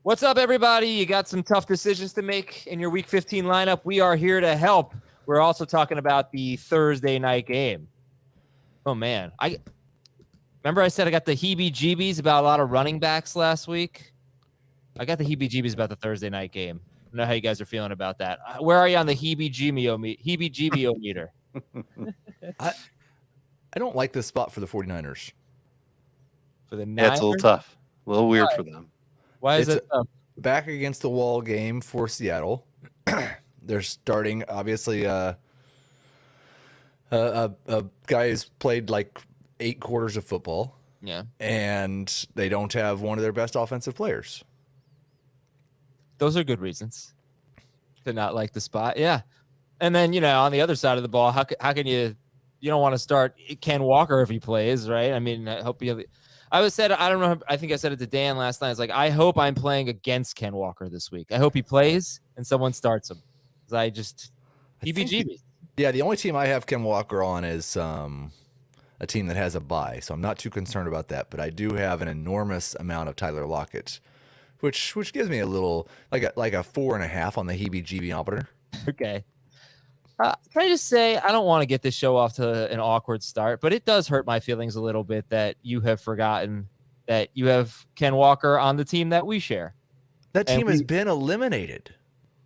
What's up, everybody? You got some tough decisions to make in your Week 15 lineup. We are here to help. We're also talking about the Thursday night game. Oh, man. I said I got the heebie-jeebies about a lot of running backs last week. I got the heebie-jeebies about the Thursday night game. I don't know how you guys are feeling about that. Where are you on the heebie-jeebie meter? I don't like this spot for the 49ers. For the Niners? Yeah, it's a little tough. A little weird for them. Why is it tough? Back against the wall game for Seattle. They're starting, obviously, a guy who's played like 8 quarters of football. Yeah. And they don't have one of their best offensive players. Those are good reasons to not like the spot. Yeah. And then, on the other side of the ball, how can you don't want to start Ken Walker if he plays, right? I mean, I hope I don't know. I think I said it to Dan last night. It's like, I hope I'm playing against Ken Walker this week. I hope he plays and someone starts him. heebie-jeebies. Yeah, the only team I have Ken Walker on is a team that has a bye, so I'm not too concerned about that. But I do have an enormous amount of Tyler Lockett, which gives me a little like a 4.5 on the heebie-jeebie-ometer. Okay. Can I just say, I don't want to get this show off to an awkward start, but it does hurt my feelings a little bit that you have forgotten that you have Ken Walker on the team that we share. That team has been eliminated.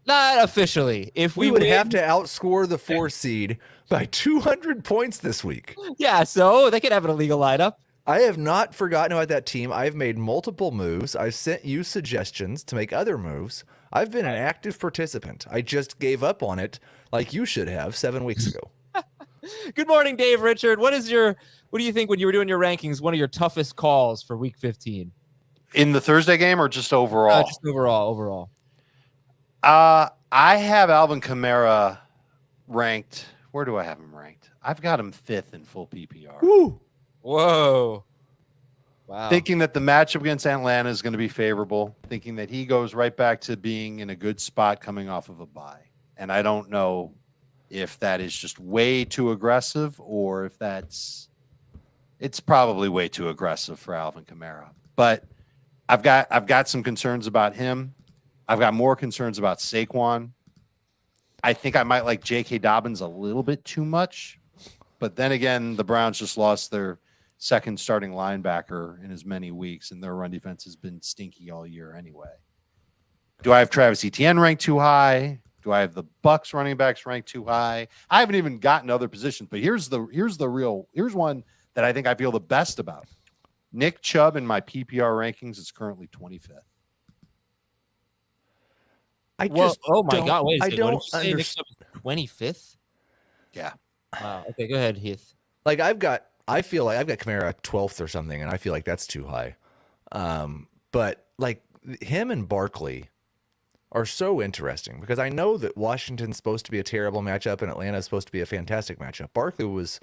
Not officially. If we would have to outscore the 4 seed by 200 points this week. Yeah, so they could have an illegal lineup. I have not forgotten about that team. I've made multiple moves. I've sent you suggestions to make other moves. I've been an active participant. I just gave up on it like you should have 7 weeks ago. Good morning, Dave Richard. What do you think when you were doing your rankings, one of your toughest calls for Week 15? In the Thursday game or just overall? Just overall. I have Alvin Kamara ranked. Where do I have him ranked? I've got him 5th in full PPR. Woo. Whoa. Wow. Thinking that the matchup against Atlanta is going to be favorable. Thinking that he goes right back to being in a good spot coming off of a bye. And I don't know if that is just way too aggressive or if it's probably way too aggressive for Alvin Kamara. But I've got some concerns about him. I've got more concerns about Saquon. I think I might like J.K. Dobbins a little bit too much. But then again, the Browns just lost their second starting linebacker in as many weeks, and their run defense has been stinky all year anyway. Do I have Travis Etienne ranked too high? Do I have the Bucs running backs ranked too high? I haven't even gotten other positions, but here's one that I think I feel the best about. Nick Chubb in my PPR rankings is currently 25th. Oh my God! Wait a second. I don't understand. Nick Chubb is 25th. Yeah. Wow. Okay, go ahead, Heath. Like I feel like I've got Kamara 12th or something, and I feel like that's too high. But like him and Barkley are so interesting because I know that Washington's supposed to be a terrible matchup and Atlanta's supposed to be a fantastic matchup. Barkley was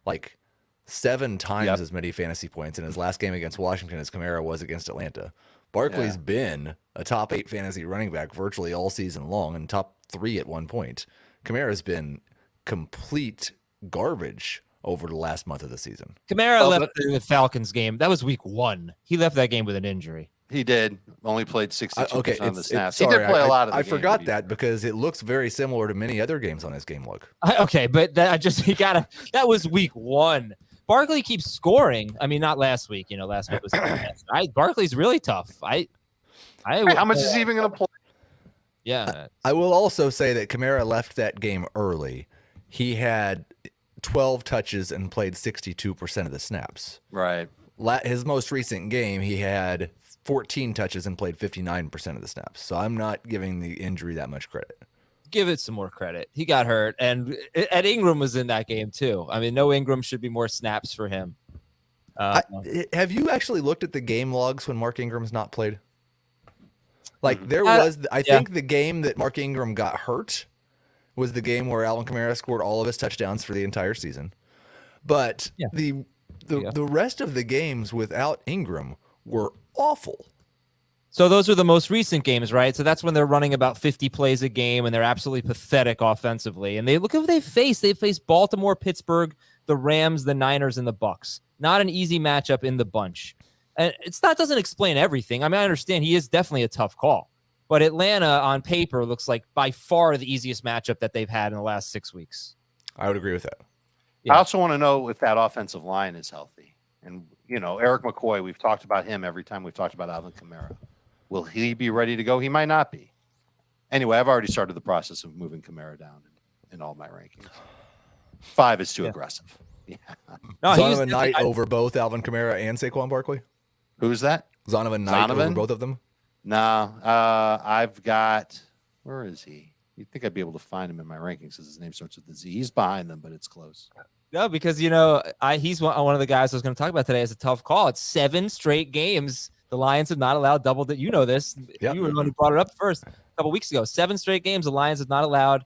like 7 times as many fantasy points in his last game against Washington as Kamara was against Atlanta. Barkley's been a top 8 fantasy running back virtually all season long and top 3 at one point. Kamara's been complete garbage over the last month of the season. Kamara left the Falcons game. That was week 1. He left that game with an injury. He did. Only played 62% of the snaps. Sorry, he did play a lot of the I game, forgot that because it looks very similar to many other games on his game log. Okay, but that was week 1. Barkley keeps scoring. I mean, not last week. Last week was Barkley's really tough. How much is he even going to play? Yeah. I will also say that Kamara left that game early. He had 12 touches and played 62% of the snaps. Right. His most recent game, he had 14 touches and played 59% of the snaps. So I'm not giving the injury that much credit. Give it some more credit. He got hurt, and Ed Ingram was in that game too. I mean, no Ingram should be more snaps for him. Have you actually looked at the game logs when Mark Ingram's not played? Like there was, I think the game that Mark Ingram got hurt was the game where Alvin Kamara scored all of his touchdowns for the entire season. But the rest of the games without Ingram were awful. So those are the most recent games, right? So that's when they're running about 50 plays a game and they're absolutely pathetic offensively. And they look at what they face. They face Baltimore, Pittsburgh, the Rams, the Niners, and the Bucs. Not an easy matchup in the bunch. And doesn't explain everything. I mean, I understand he is definitely a tough call, but Atlanta on paper looks like by far the easiest matchup that they've had in the last 6 weeks. I would agree with that. Yeah. I also want to know if that offensive line is healthy. And, Eric McCoy, we've talked about him every time we've talked about Alvin Kamara. Will he be ready to go? He might not be. Anyway, I've already started the process of moving Kamara down in all my rankings. 5 is too aggressive. Yeah. No, Zonovan Knight over both Alvin Kamara and Saquon Barkley. Who's that? Zonovan Knight over both of them. No, I've got. Where is he? You'd think I'd be able to find him in my rankings because his name starts with the Z. He's behind them, but it's close. No, because he's one of the guys I was going to talk about today as a tough call. It's 7 straight games. The Lions have not allowed double. You know this. Yep. You were the one who brought it up first a couple weeks ago. 7 straight games. The Lions have not allowed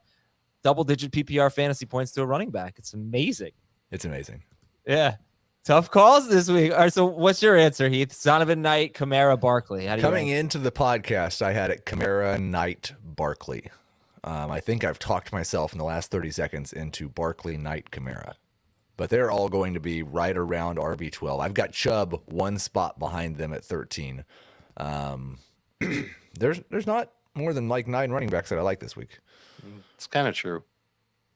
double-digit PPR fantasy points to a running back. It's amazing. It's amazing. Yeah. Tough calls this week. All right, so what's your answer, Heath? Zonovan Knight, Kamara, Barkley. Coming into the podcast, I had it Kamara, Knight, Barkley. I think I've talked myself in the last 30 seconds into Barkley, Knight, Kamara. But they're all going to be right around RB12. I've got Chubb 1 spot behind them at 13. There's not more than like 9 running backs that I like this week. It's kind of true.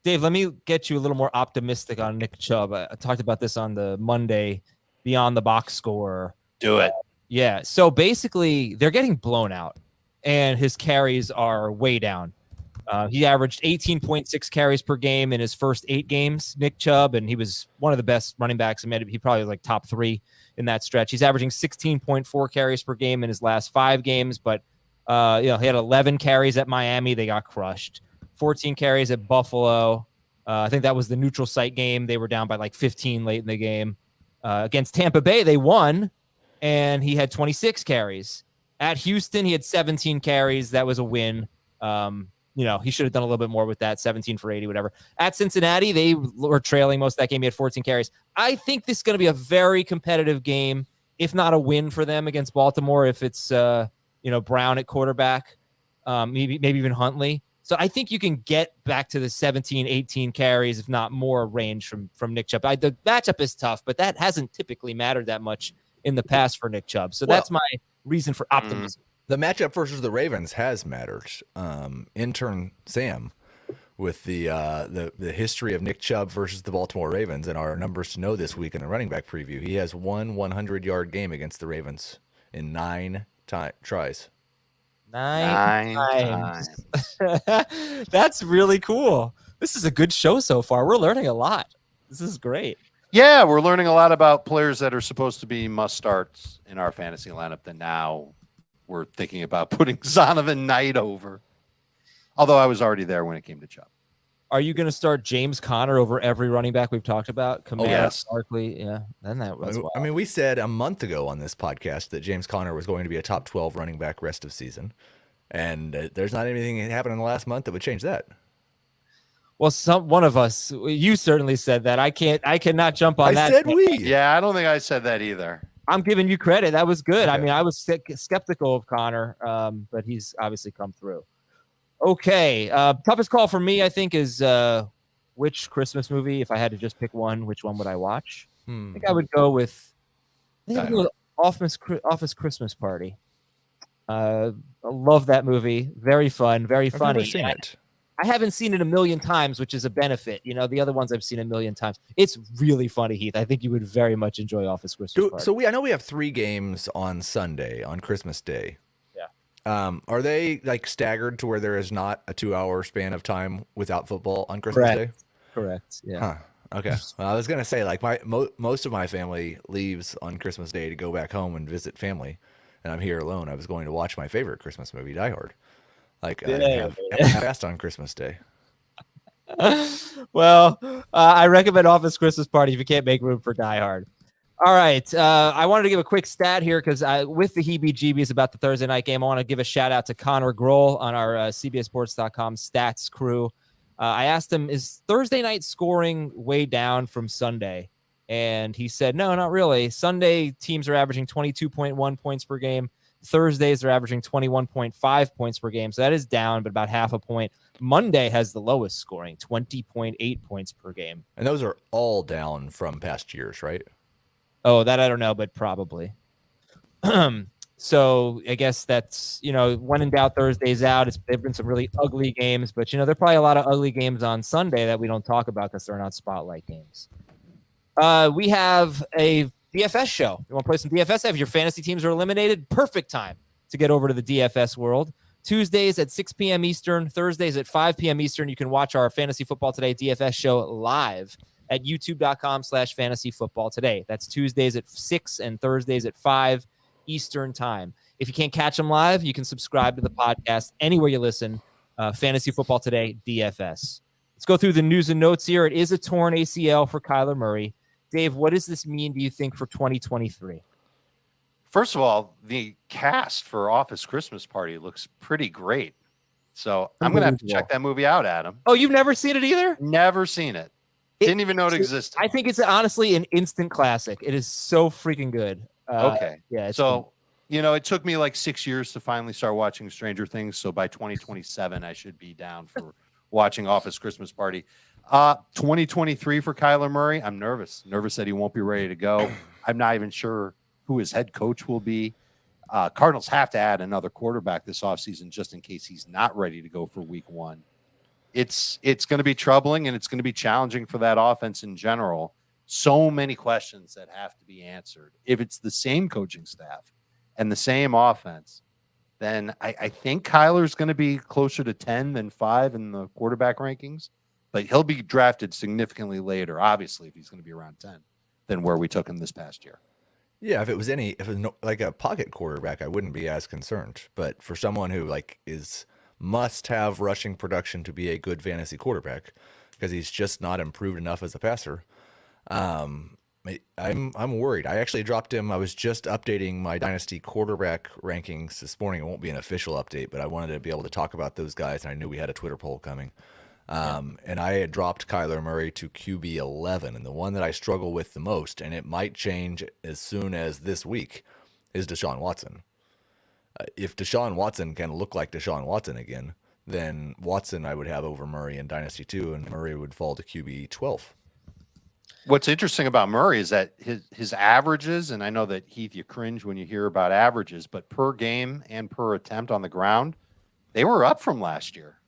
Dave, let me get you a little more optimistic on Nick Chubb. I talked about this on the Monday Beyond the Box Score. Do it. Yeah. So basically, they're getting blown out, and his carries are way down. He averaged 18.6 carries per game in his first 8 games, Nick Chubb, and he was one of the best running backs. He probably was like top 3 in that stretch. He's averaging 16.4 carries per game in his last 5 games, but he had 11 carries at Miami. They got crushed. 14 carries at Buffalo. I think that was the neutral site game. They were down by like 15 late in the game. Against Tampa Bay, they won, and he had 26 carries. At Houston, he had 17 carries. That was a win. He should have done a little bit more with that, 17 for 80, whatever. At Cincinnati, they were trailing most of that game. He had 14 carries. I think this is going to be a very competitive game, if not a win for them against Baltimore, if it's, Brown at quarterback, maybe even Huntley. So I think you can get back to the 17, 18 carries, if not more range from Nick Chubb. The matchup is tough, but that hasn't typically mattered that much in the past for Nick Chubb. So that's my reason for optimism. The matchup versus the Ravens has mattered. Intern Sam, with the history of Nick Chubb versus the Baltimore Ravens and our numbers to know this week in the running back preview, he has one 100-yard game against the Ravens in 9 tries. 9 times. That's really cool. This is a good show so far. We're learning a lot. This is great. Yeah, we're learning a lot about players that are supposed to be must-starts in our fantasy lineup that now we're thinking about putting Zonovan Knight over. Although I was already there when it came to Chubb. Are you going to start James Conner over every running back we've talked about? Kamara, yes. Barkley, yeah. Then that was wild. I mean, we said a month ago on this podcast that James Conner was going to be a top 12 running back rest of season, and there's not anything that happened in the last month that would change that. Well, one of us, you certainly said that. I cannot jump on that. I said we. Yeah, I don't think I said that either. I'm giving you credit. That was good. Okay. I mean, I was skeptical of Conner, but he's obviously come through. Okay. Toughest call for me, I think, is which Christmas movie, if I had to just pick one, which one would I watch? I think I would go with Office Christmas Party. I love that movie. Very fun, very funny. I've never seen it. I haven't seen it a million times, which is a benefit. The other ones I've seen a million times. It's really funny, Heath. I think you would very much enjoy Office Christmas Party. So I know we have 3 games on Sunday, on Christmas Day. Yeah. Are they like staggered to where there is not a 2-hour span of time without football on Christmas Day? Correct. Yeah. Huh. Okay. Well, I was gonna say like most of my family leaves on Christmas Day to go back home and visit family, and I'm here alone. I was going to watch my favorite Christmas movie, Die Hard. Like I have fast on Christmas Day. Well, I recommend Office Christmas Party if you can't make room for Die Hard. All right. I wanted to give a quick stat here because with the heebie-jeebies about the Thursday night game, I want to give a shout out to Connor Grohl on our CBSSports.com stats crew. I asked him, is Thursday night scoring way down from Sunday? And he said, no, not really. Sunday teams are averaging 22.1 points per game. Thursdays are averaging 21.5 points per game. So that is down, but about half a point. Monday has the lowest scoring, 20.8 points per game. And those are all down from past years, right? Oh, that I don't know, but probably. So I guess that's, when in doubt, Thursday's out. There've been some really ugly games, but there are probably a lot of ugly games on Sunday that we don't talk about because they're not spotlight games. We have a DFS show. You want to play some DFS? If your fantasy teams are eliminated, perfect time to get over to the DFS world. Tuesdays at 6 p.m. Eastern, Thursdays at 5 p.m. Eastern. You can watch our Fantasy Football Today DFS show live at youtube.com/fantasyfootballtoday. That's Tuesdays at 6 and Thursdays at 5 Eastern time. If you can't catch them live, you can subscribe to the podcast anywhere you listen. Fantasy Football Today, DFS. Let's go through the news and notes here. It is a torn ACL for Kyler Murray. Dave, what does this mean, do you think, for 2023? First of all, the cast for Office Christmas Party looks pretty great. So I'm going to have to check that movie out, Adam. Oh, you've never seen it either? Never seen it. Didn't even know it existed. I think it's honestly an instant classic. It is so freaking good. Okay. Yeah. So, it took me like 6 years to finally start watching Stranger Things. So by 2027, I should be down for watching Office Christmas Party. 2023 for Kyler Murray. I'm nervous that he won't be ready to go. I'm not even sure who his head coach will be. Cardinals have to add another quarterback this offseason just in case he's not ready to go for week 1. It's going to be troubling, and it's going to be challenging for that offense in general. So many questions that have to be answered. If it's the same coaching staff and the same offense, then I think Kyler's going to be closer to 10 than 5 in the quarterback rankings, but he'll be drafted significantly later, obviously, if he's going to be around 10 than where we took him this past year. Yeah, if it was like a pocket quarterback, I wouldn't be as concerned. But for someone who must have rushing production to be a good fantasy quarterback, because he's just not improved enough as a passer, I'm worried. I actually dropped him. I was just updating my Dynasty quarterback rankings this morning. It won't be an official update, but I wanted to be able to talk about those guys, and I knew we had a Twitter poll coming. And I had dropped Kyler Murray to QB 11, and the one that I struggle with the most, and it might change as soon as this week, is Deshaun Watson. If Deshaun Watson can look like Deshaun Watson again, then Watson I would have over Murray in Dynasty 2, and Murray would fall to QB 12. What's interesting about Murray is that his averages, and I know that, Heath, you cringe when you hear about averages, but per game and per attempt on the ground, they were up from last year.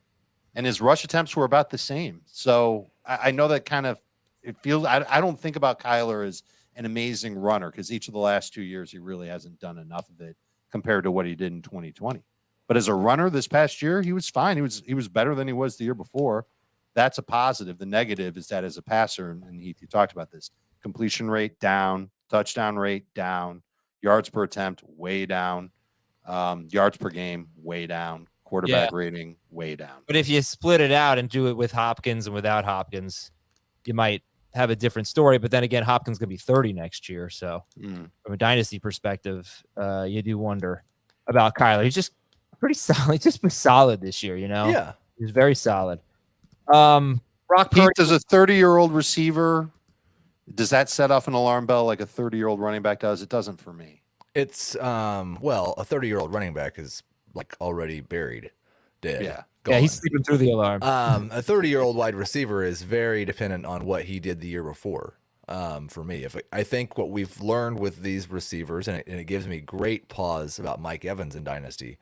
And his rush attempts were about the same. So I know that kind of it feels. I don't think about Kyler as an amazing runner because each of the last 2 years he really hasn't done enough of it compared to what he did in 2020. But as a runner this past year, he was fine. He was better than he was the year before. That's a positive. The negative is that as a passer, and Heath, you talked about this, completion rate down, touchdown rate down, yards per attempt way down, yards per game way down. Quarterback rating way down. But if you split it out and do it with Hopkins and without Hopkins, you might have a different story. But then again, Hopkins going to be 30 next year. So from a dynasty perspective, you do wonder about Kyler. He's just pretty solid. He's just been solid this year, Yeah. He's very solid. Brock Purdy. Does a 30-year-old receiver, does that set off an alarm bell like a 30-year-old running back does? It doesn't for me. It's, a 30-year-old running back is already buried, dead. Yeah, he's sleeping through the alarm. A 30-year-old wide receiver is very dependent on what he did the year before. For me, I think what we've learned with these receivers, and it gives me great pause about Mike Evans in Dynasty,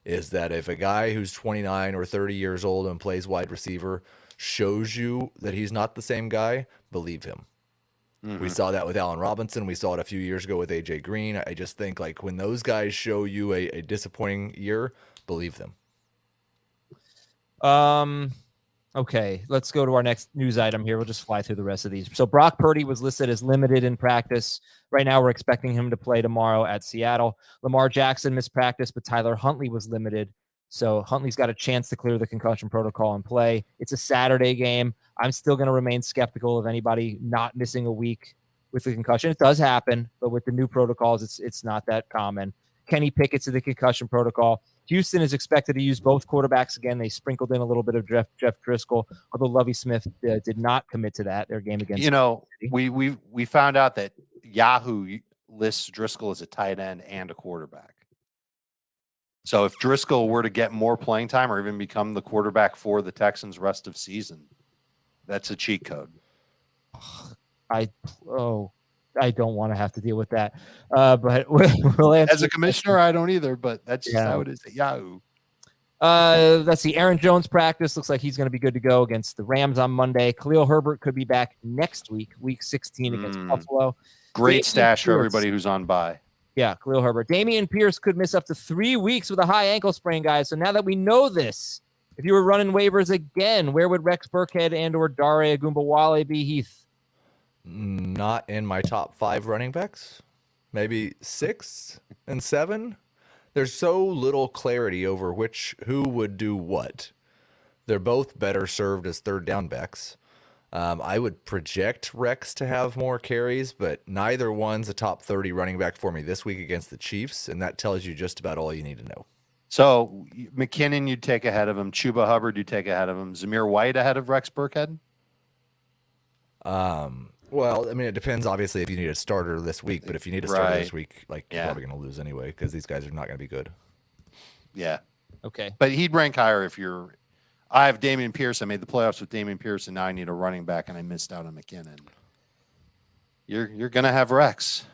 is that if a guy who's 29 or 30 years old and plays wide receiver shows you that he's not the same guy, believe him. We saw that with Allen Robinson. We saw it a few years ago with AJ Green. I just think when those guys show you a disappointing year, believe them. Okay, let's go to our next news item here. We'll just fly through the rest of these. So Brock Purdy was listed as limited in practice. Right now, we're expecting him to play tomorrow at Seattle. Lamar Jackson missed practice, but Tyler Huntley was limited. So Huntley's got a chance to clear the concussion protocol and play. It's a Saturday game. I'm still going to remain skeptical of anybody not missing a week with the concussion. It does happen, but with the new protocols, it's not that common. Kenny Pickett's in the concussion protocol. Houston is expected to use both quarterbacks again. They sprinkled in a little bit of Jeff Driscoll, although Lovie Smith did not commit to that. Their game against we found out that Yahoo lists Driscoll as a tight end and a quarterback. So if Driscoll were to get more playing time or even become the quarterback for the Texans rest of season, that's a cheat code. I don't want to have to deal with that. But we'll answer. As a commissioner, I don't either, but that's just how it is at Yahoo. Let's see. Aaron Jones practice looks like he's going to be good to go against the Rams on Monday. Khalil Herbert could be back next week 16 against Buffalo. Great stash for everybody who's on bye. Yeah, Khalil Herbert. Dameon Pierce could miss up to 3 weeks with a high ankle sprain, guys. So now that we know this, if you were running waivers again, where would Rex Burkhead and or Dare Ogunbowale be, Heath? Not in my top 5 running backs. Maybe 6 and 7. There's so little clarity over who would do what. They're both better served as third down backs. I would project Rex to have more carries, but neither one's a top 30 running back for me this week against the Chiefs, and that tells you just about all you need to know. So McKinnon, you'd take ahead of him. Chuba Hubbard, you'd take ahead of him. Zamir White ahead of Rex Burkhead? Well, I mean, it depends, obviously, if you need a starter this week, but if you need a starter this week, you're probably going to lose anyway because these guys are not going to be good. Yeah. Okay. But he'd rank higher if you're – I have Dameon Pierce. I made the playoffs with Dameon Pierce, and now I need a running back, and I missed out on McKinnon. You're going to have Rex.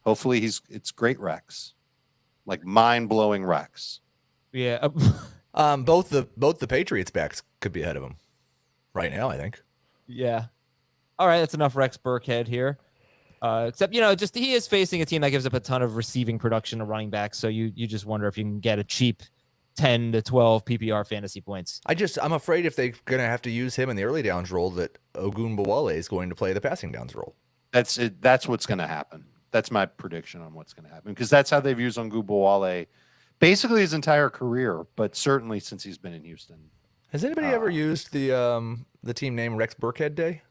Hopefully it's great Rex, like mind-blowing Rex. Yeah. Both the Patriots backs could be ahead of him right now, I think. Yeah. All right, that's enough Rex Burkhead here. Except, just he is facing a team that gives up a ton of receiving production to running backs, so you just wonder if you can get a cheap 10 to 12 PPR fantasy points. I'm afraid if they're going to have to use him in the early downs role, that Ogunbowale is going to play the passing downs role. That's it. That's what's going to happen. That's my prediction on what's going to happen, because that's how they've used Ogunbowale basically his entire career, but certainly since he's been in Houston. Has anybody ever used the team name Rex Burkhead Day?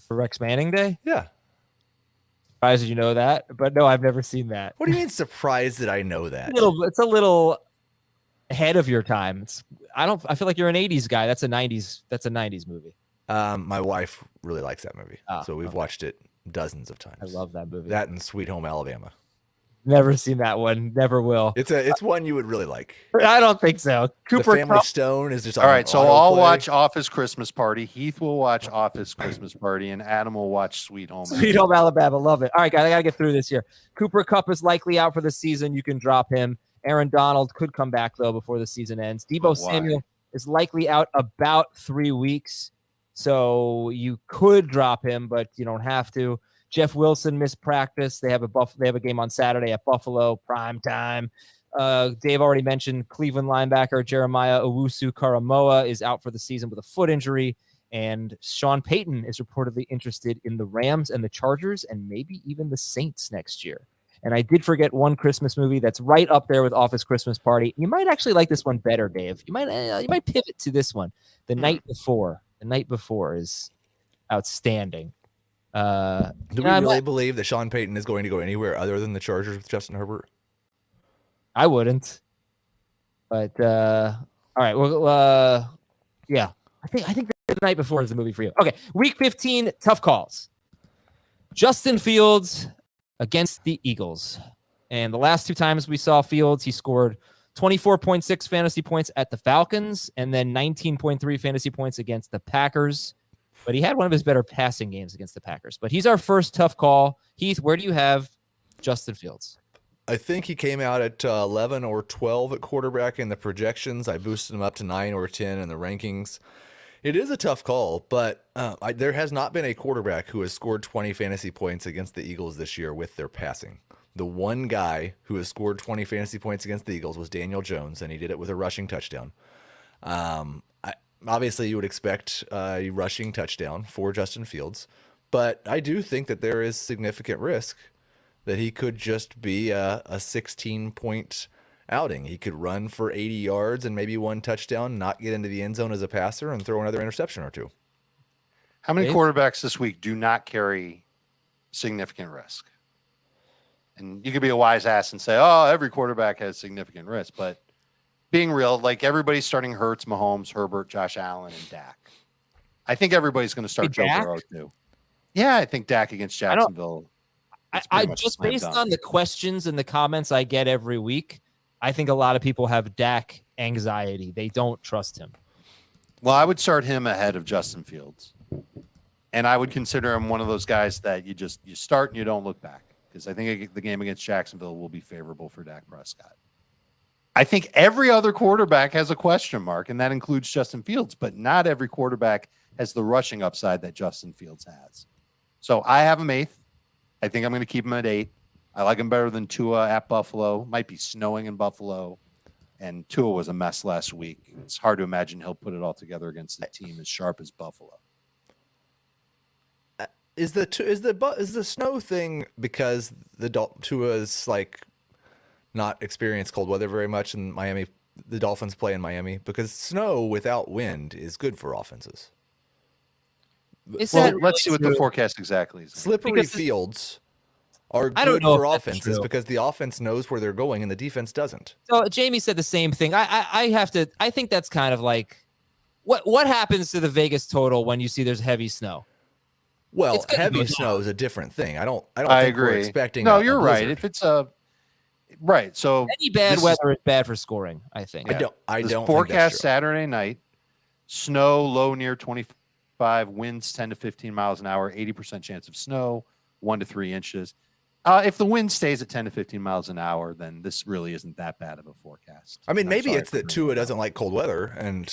For Rex Manning Day? Yeah. Surprised that you know that, but no, I've never seen that. What do you mean surprised that I know that? It's a little ahead of your time. I feel like you're an 80s guy. That's a 90s movie. My wife really likes that movie. So we've watched it dozens of times. I love that movie. That and Sweet Home Alabama. Never seen that one. Never will. It's one you would really like. I don't think so. Cooper the Family Stone is just all right. So I'll watch Office Christmas Party. Heath will watch Office Christmas Party, and Adam will watch Sweet Home. Sweet Home Alabama. Love it. All right, guys, I gotta get through this here. Cooper Kupp is likely out for the season. You can drop him. Aaron Donald could come back though before the season ends. Deebo Samuel is likely out about 3 weeks, so you could drop him, but you don't have to. Jeff Wilson missed practice. They have a game on Saturday at Buffalo, prime time. Dave already mentioned Cleveland linebacker Jeremiah Owusu-Koramoah is out for the season with a foot injury, and Sean Payton is reportedly interested in the Rams and the Chargers and maybe even the Saints next year. And I did forget one Christmas movie that's right up there with Office Christmas Party. You might actually like this one better, Dave. You might pivot to this one. The Night Before. The Night Before is outstanding. Do we really believe that Sean Payton is going to go anywhere other than the Chargers with Justin Herbert? I wouldn't. But all right. Well, yeah. I think The Night Before is the movie for you. Okay, Week 15, tough calls. Justin Fields against the Eagles, and the last 2 times we saw Fields, he scored 24.6 fantasy points at the Falcons, and then 19.3 fantasy points against the Packers. But he had one of his better passing games against the Packers. But he's our first tough call. Heath, where do you have Justin Fields? I think he came out at 11 or 12 at quarterback in the projections. I boosted him up to 9 or 10 in the rankings. It is a tough call, but there has not been a quarterback who has scored 20 fantasy points against the Eagles this year with their passing. The one guy who has scored 20 fantasy points against the Eagles was Daniel Jones, and he did it with a rushing touchdown. Obviously, you would expect a rushing touchdown for Justin Fields, but I do think that there is significant risk that he could just be a 16-point outing. He could run for 80 yards and maybe 1 touchdown, not get into the end zone as a passer, and throw another interception or 2. How many quarterbacks this week do not carry significant risk? And you could be a wise ass and say, oh, every quarterback has significant risk, but being real, like everybody's starting Hurts, Mahomes, Herbert, Josh Allen, and Dak. I think everybody's going to start Joe Burrow too. Yeah, I think Dak against Jacksonville. I just based on the questions and the comments I get every week, I think a lot of people have Dak anxiety. They don't trust him. Well, I would start him ahead of Justin Fields. And I would consider him one of those guys that you start and you don't look back, because I think the game against Jacksonville will be favorable for Dak Prescott. I think every other quarterback has a question mark, and that includes Justin Fields, but not every quarterback has the rushing upside that Justin Fields has. So I have him 8th. I think I'm going to keep him at 8. I like him better than Tua at Buffalo. Might be snowing in Buffalo, and Tua was a mess last week. It's hard to imagine he'll put it all together against a team as sharp as Buffalo. Is the snow thing because Tua's like not experienced cold weather very much in Miami? The Dolphins play in Miami because snow without wind is good for offenses. Let's see what the forecast exactly is. Slippery fields are good for offenses because the offense knows where they're going and the defense doesn't. So Jamie said the same thing. I think that's kind of like what happens to the Vegas total when you see there's heavy snow? Well, heavy snow is a different thing. I think agree. We're expecting. No, you're right. If it's right, so any bad weather is bad for scoring, I think. Yeah. I don't forecast Saturday night. Snow low near 25, winds 10 to 15 miles an hour, 80% chance of snow, 1 to 3 inches. If the wind stays at 10 to 15 miles an hour, then this really isn't that bad of a forecast. I mean, maybe it's that Tua doesn't like cold weather, and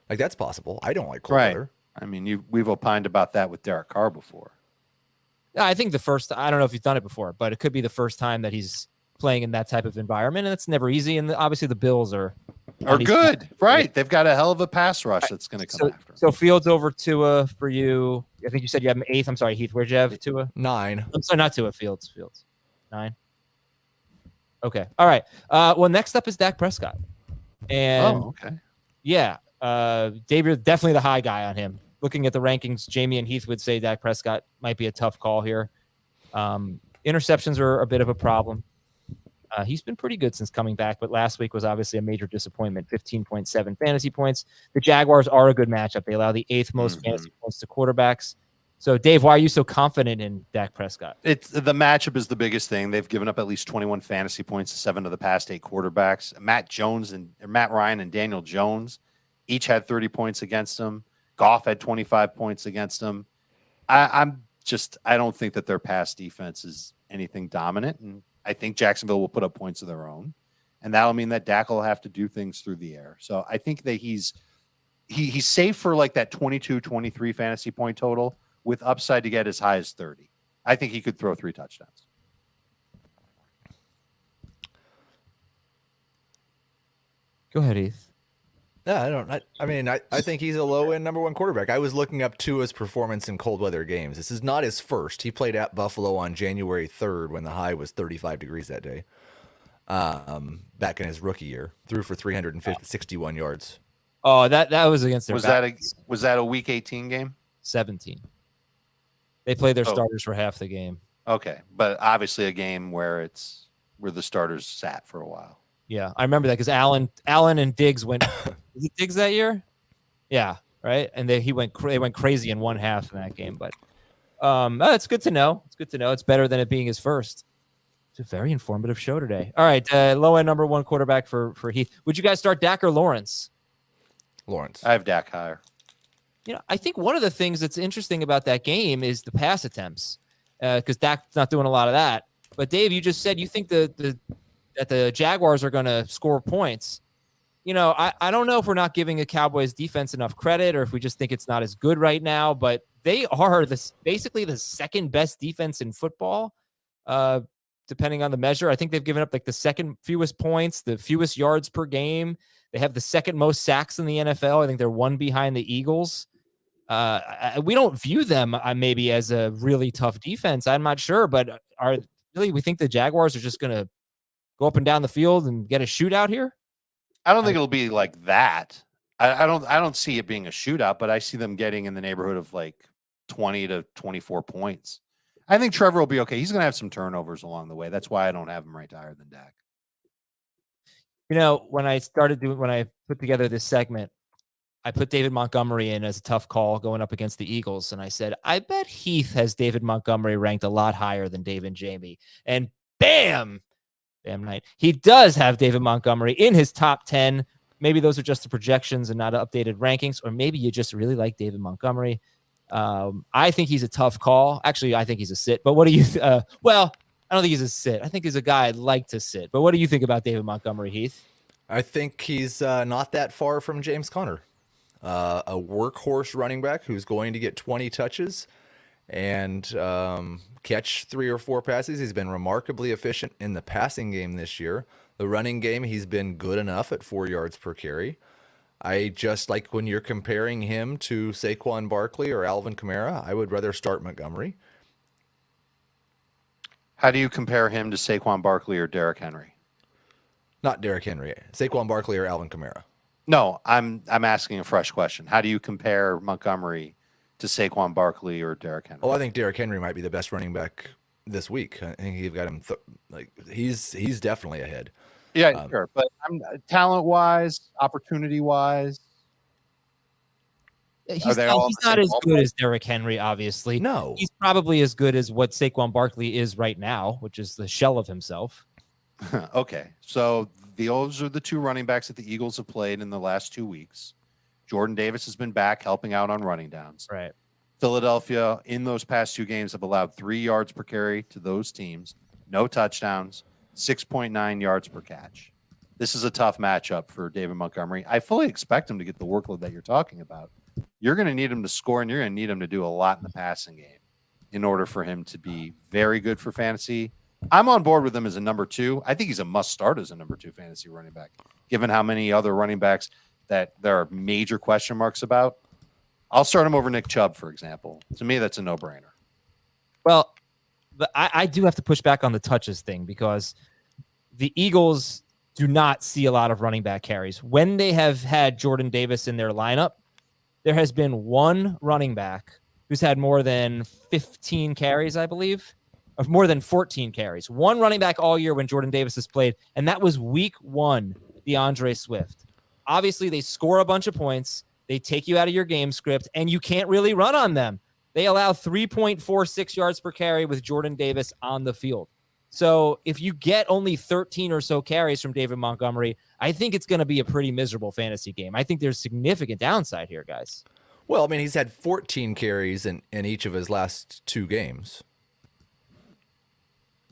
like that's possible. I don't like cold weather. I mean, we've opined about that with Derek Carr before. I think I don't know if you've done it before, but it could be the first time that he's playing in that type of environment, and it's never easy. And obviously the Bills are good, right? They've got a hell of a pass rush that's going to come after. So Fields over Tua for you. I think you said you have him 8th. I'm sorry, Heath. Where'd you have Tua? 9. I'm sorry, not Tua. Fields. 9. Okay. All right. Well, next up is Dak Prescott. And okay. Yeah. David, definitely the high guy on him. Looking at the rankings, Jamie and Heath would say Dak Prescott might be a tough call here. Interceptions are a bit of a problem. He's been pretty good since coming back, but last week was obviously a major disappointment, 15.7 fantasy points. The Jaguars are a good matchup. They allow the 8th most fantasy points to quarterbacks. So, Dave, why are you so confident in Dak Prescott? The matchup is the biggest thing. They've given up at least 21 fantasy points to 7 of the past 8 quarterbacks. Matt Ryan and Daniel Jones each had 30 points against them. Goff had 25 points against them. I don't think that their pass defense is anything dominant, and I think Jacksonville will put up points of their own, and that'll mean that Dak will have to do things through the air. So I think that he's safe for like that 22, 23 fantasy point total with upside to get as high as 30. I think he could throw 3 touchdowns. Go ahead, Heath. Yeah, I think he's a low-end number 1 quarterback. I was looking up Tua's performance in cold weather games. This is not his first. He played at Buffalo on January 3rd when the high was 35 degrees that day. Back in his rookie year, threw for 361 yards. Oh, that was against their was that a Week 18 game? 17. They played their starters for half the game. Okay, but obviously a game where the starters sat for a while. Yeah, I remember that because Allen and Diggs went. Was it Diggs that year? Yeah, right. And they went crazy in one half in that game. But it's good to know. It's good to know. It's better than it being his first. It's a very informative show today. All right, low end number 1 quarterback for Heath. Would you guys start Dak or Lawrence? Lawrence. I have Dak higher. I think one of the things that's interesting about that game is the pass attempts because Dak's not doing a lot of that. But Dave, you just said you think that the Jaguars are going to score points. I don't know if we're not giving the Cowboys defense enough credit or if we just think it's not as good right now, but they are basically the second best defense in football, depending on the measure. I think they've given up like the second fewest points, the fewest yards per game. They have the second most sacks in the NFL. I think they're 1 behind the Eagles. We don't view them maybe as a really tough defense. I'm not sure, but we think the Jaguars are just going to go up and down the field and get a shootout here? I don't think it'll be like that. I don't see it being a shootout, but I see them getting in the neighborhood of like 20 to 24 points. I think Trevor will be okay. He's going to have some turnovers along the way. That's why I don't have him ranked higher than Dak. When I put together this segment, I put David Montgomery in as a tough call going up against the Eagles. And I said, I bet Heath has David Montgomery ranked a lot higher than Dave and Jamie. And bam! Damn night. He does have David Montgomery in his top 10. Maybe those are just the projections and not updated rankings, or maybe you just really like David Montgomery. I think he's a tough call. Actually, I think he's a sit. But what do you? Well, I don't think he's a sit. I think he's a guy I'd like to sit. But what do you think about David Montgomery, Heath? I think he's not that far from James Conner, a workhorse running back who's going to get 20 touches and catch 3 or 4 passes. He's been remarkably efficient in the passing game this year. The running game, he's been good enough at 4 yards per carry. I just like when you're comparing him to Saquon Barkley or Alvin Kamara, I would rather start Montgomery. How do you compare him to Saquon Barkley or Derrick Henry? Not Derrick Henry, Saquon Barkley or Alvin Kamara. No, I'm asking a fresh question. How do you compare Montgomery to Saquon Barkley or Derrick Henry? Oh, I think Derrick Henry might be the best running back this week. I think you've got him he's definitely ahead. Yeah, sure. But talent-wise, opportunity-wise, He's not as good as Derrick Henry, obviously. No. He's probably as good as what Saquon Barkley is right now, which is the shell of himself. Okay. So those are the 2 running backs that the Eagles have played in the last 2 weeks. Jordan Davis has been back helping out on running downs. Right. Philadelphia, in those past 2 games, have allowed 3 yards per carry to those teams, no touchdowns, 6.9 yards per catch. This is a tough matchup for David Montgomery. I fully expect him to get the workload that you're talking about. You're going to need him to score, and you're going to need him to do a lot in the passing game in order for him to be very good for fantasy. I'm on board with him as a number 2. I think he's a must start as a number 2 fantasy running back, given how many other running backs that there are major question marks about. I'll start him over Nick Chubb, for example. To me, that's a no-brainer. Well, I do have to push back on the touches thing because the Eagles do not see a lot of running back carries. When they have had Jordan Davis in their lineup, there has been one running back who's had more than 15 carries, I believe, or more than 14 carries. One running back all year when Jordan Davis has played, and that was week 1, DeAndre Swift. Obviously, they score a bunch of points. They take you out of your game script, and you can't really run on them. They allow 3.46 yards per carry with Jordan Davis on the field. So if you get only 13 or so carries from David Montgomery, I think it's going to be a pretty miserable fantasy game. I think there's significant downside here, guys. Well, I mean, he's had 14 carries in each of his last 2 games.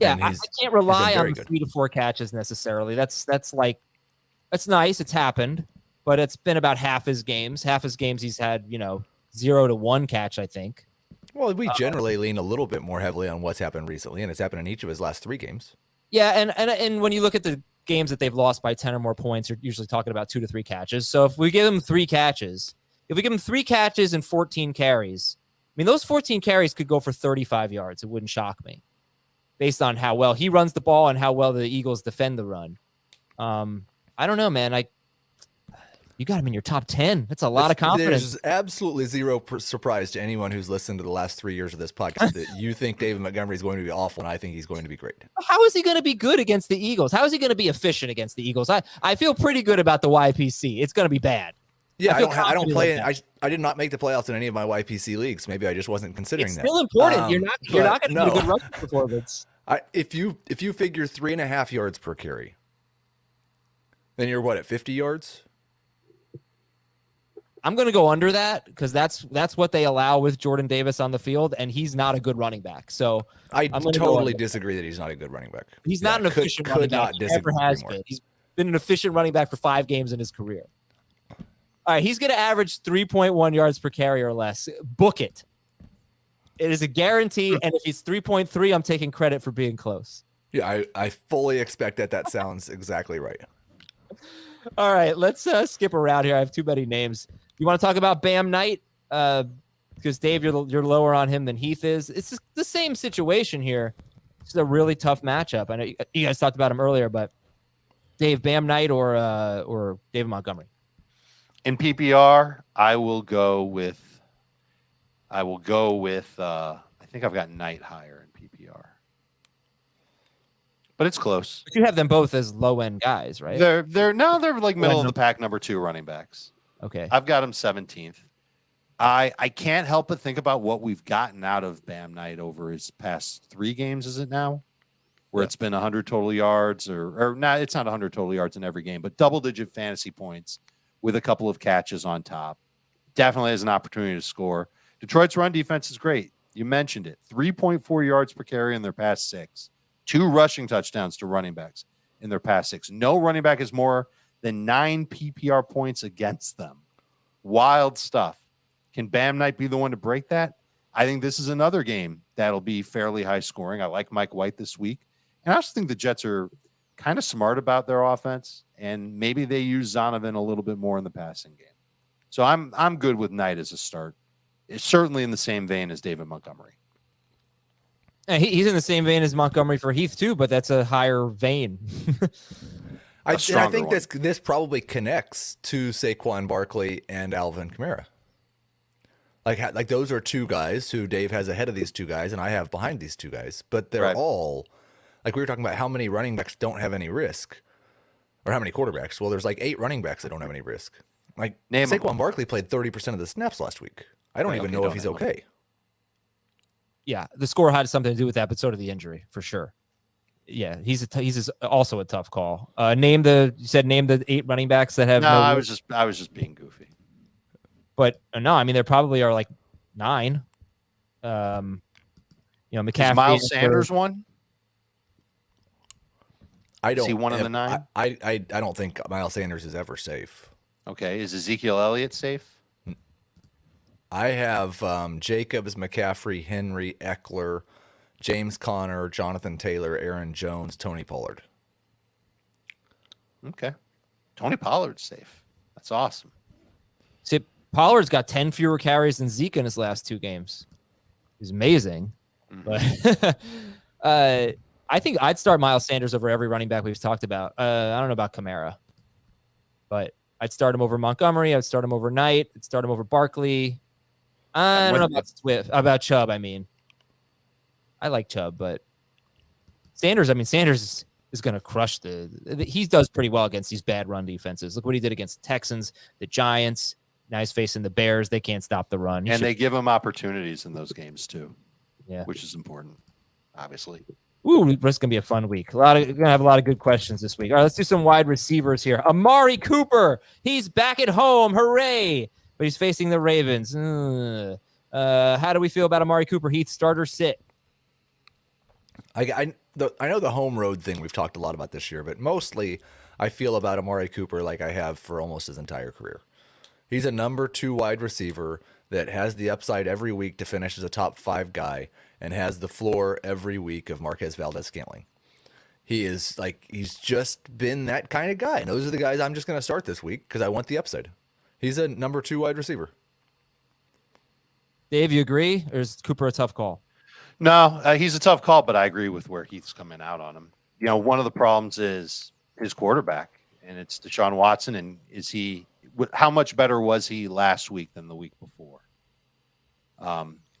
Yeah, I can't rely on the 3 to 4 catches necessarily. That's nice. It's happened, but it's been about half his games. Half his games he's had, 0 to 1 catch, I think. Well, we generally lean a little bit more heavily on what's happened recently, and it's happened in each of his last 3 games. Yeah, and when you look at the games that they've lost by 10 or more points, you're usually talking about 2 to 3 catches. So if we give him 3 catches, and 14 carries, I mean, those 14 carries could go for 35 yards. It wouldn't shock me based on how well he runs the ball and how well the Eagles defend the run. I don't know, man. You got him in your top 10. That's a lot of confidence. There's absolutely zero surprise to anyone who's listened to the last 3 years of this podcast that you think David Montgomery is going to be awful, and I think he's going to be great. How is he going to be good against the Eagles? How is he going to be efficient against the Eagles? I feel pretty good about the YPC. It's going to be bad. Yeah, I don't play it. I did not make the playoffs in any of my YPC leagues. Maybe I just wasn't considering that. It's still important. You're not going to do a good rushing performance. If you figure 3.5 yards per carry, then you're at 50 yards? I'm going to go under that because that's what they allow with Jordan Davis on the field, and he's not a good running back. So I totally disagree that he's not a good running back. He's not an efficient running back. He never has been. He's been an efficient running back for 5 games in his career. All right, he's going to average 3.1 yards per carry or less. Book it. It is a guarantee, and if he's 3.3, I'm taking credit for being close. Yeah, I fully expect that. That sounds exactly right. All right, let's skip around here. I have too many names. You want to talk about Bam Knight? Because Dave, you're lower on him than Heath is. It's just the same situation here. It's a really tough matchup. I know you guys talked about him earlier, but Dave, Bam Knight or David Montgomery? In PPR, I will go with. I think I've got Knight higher in PPR, but it's close. But you have them both as low end guys, right? They're like middle of the pack, number 2 running backs. Okay, I've got him 17th. I can't help but think about what we've gotten out of Bam Knight over his past 3 games. Is it now? Where it's been 100 total yards, or not? It's not 100 total yards in every game, but double-digit fantasy points with a couple of catches on top. Definitely has an opportunity to score. Detroit's run defense is great. You mentioned it. 3.4 yards per carry in their past 6. 2 rushing touchdowns to running backs in their past 6. No running back is more than 9 PPR points against them. Wild stuff. Can Bam Knight be the one to break that? I think this is another game that'll be fairly high scoring. I like Mike White this week. And I also think the Jets are kind of smart about their offense, and maybe they use Zonovan a little bit more in the passing game. So I'm good with Knight as a start. It's certainly in the same vein as David Montgomery. He's in the same vein as Montgomery for Heath too, but that's a higher vein. I think this probably connects to Saquon Barkley and Alvin Kamara. Like those are 2 guys who Dave has ahead of these 2 guys, and I have behind these 2 guys. But they're all, like we were talking about, how many running backs don't have any risk, or how many quarterbacks. Well, there's like 8 running backs that don't have any risk. Like Saquon Barkley played 30% of the snaps last week. I don't even know if he's okay. Yeah, the score had something to do with that, but so did the injury for sure. Yeah, he's also a tough call. Name the 8 running backs that have. No, I was just being goofy. But no, I mean there probably are like 9. McCaffrey. Is Miles Sanders one? I don't. Is he one of the 9? I don't think Miles Sanders is ever safe. Okay, is Ezekiel Elliott safe? I have Jacobs, McCaffrey, Henry, Eckler, James Conner, Jonathan Taylor, Aaron Jones, Tony Pollard. Okay. Tony Pollard's safe. That's awesome. See, Pollard's got 10 fewer carries than Zeke in his last 2 games. He's amazing. Mm-hmm. But I think I'd start Miles Sanders over every running back we've talked about. I don't know about Kamara, but I'd start him over Montgomery. I'd start him over Knight. I'd start him over Barkley. I don't know about Chubb. I mean, I like Chubb, but Sanders is going to crush he does pretty well against these bad run defenses. Look what he did against the Texans, the Giants. Now he's facing the Bears. They can't stop the run. They give him opportunities in those games too. Yeah, which is important, obviously. Ooh, this is going to be a fun week. We're going to have a lot of good questions this week. All right, let's do some wide receivers here. Amari Cooper, he's back at home. Hooray. But he's facing the Ravens. How do we feel about Amari Cooper? Heath, start or sit? I know the home road thing we've talked a lot about this year, but mostly I feel about Amari Cooper like I have for almost his entire career. He's a number 2 wide receiver that has the upside every week to finish as a top 5 guy and has the floor every week of Marquez Valdes-Scantling. He's just been that kind of guy. And those are the guys I'm just going to start this week because I want the upside. He's a number 2 wide receiver. Dave, you agree? Or is Cooper a tough call? No, he's a tough call, but I agree with where Heath's coming out on him. One of the problems is his quarterback, and it's Deshaun Watson. And how much better was he last week than the week before?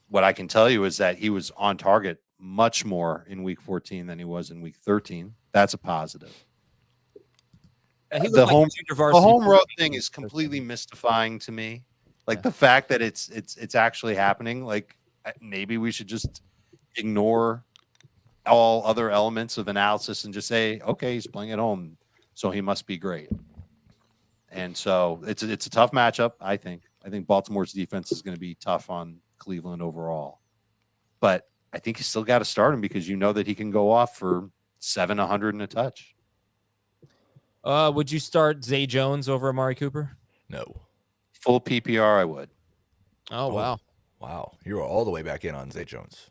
What I can tell you is that he was on target much more in week 14 than he was in week 13. That's a positive. The home road thing is completely mystifying to me. The fact that it's actually happening. Like maybe we should just ignore all other elements of analysis and just say, okay, he's playing at home, so he must be great. And so it's a tough matchup. I think Baltimore's defense is going to be tough on Cleveland overall, but I think you still got to start him because you know that he can go off for 700 and a touch. Would you start Zay Jones over Amari Cooper? No. Full PPR, I would. Oh, wow. Wow. You're all the way back in on Zay Jones.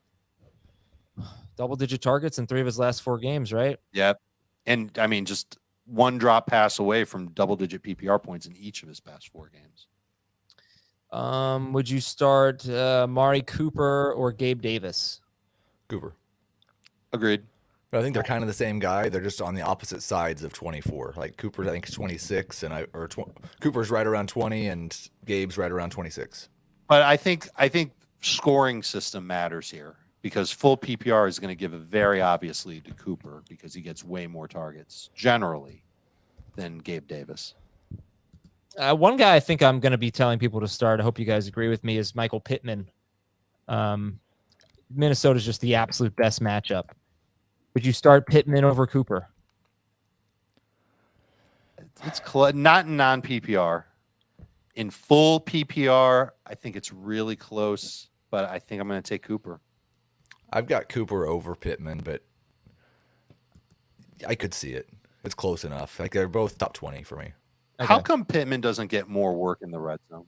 Double-digit targets in 3 of his last 4 games, right? Yep. And, I mean, just one drop pass away from double-digit PPR points in each of his past 4 games. Would you start Amari Cooper or Gabe Davis? Cooper. Agreed. I think they're kind of the same guy. They're just on the opposite sides of 24. Like Cooper, I think is 26, Cooper's right around 20, and Gabe's right around 26. But I think scoring system matters here because full PPR is going to give a very obvious lead to Cooper because he gets way more targets generally than Gabe Davis. One guy I think I'm going to be telling people to start, I hope you guys agree with me, is Michael Pittman. Minnesota's just the absolute best matchup. Would you start Pittman over Cooper? It's not in non-PPR. In full PPR, I think it's really close, but I think I'm going to take Cooper. I've got Cooper over Pittman, but I could see it. It's close enough. Like they're both top 20 for me. Okay. How come Pittman doesn't get more work in the red zone?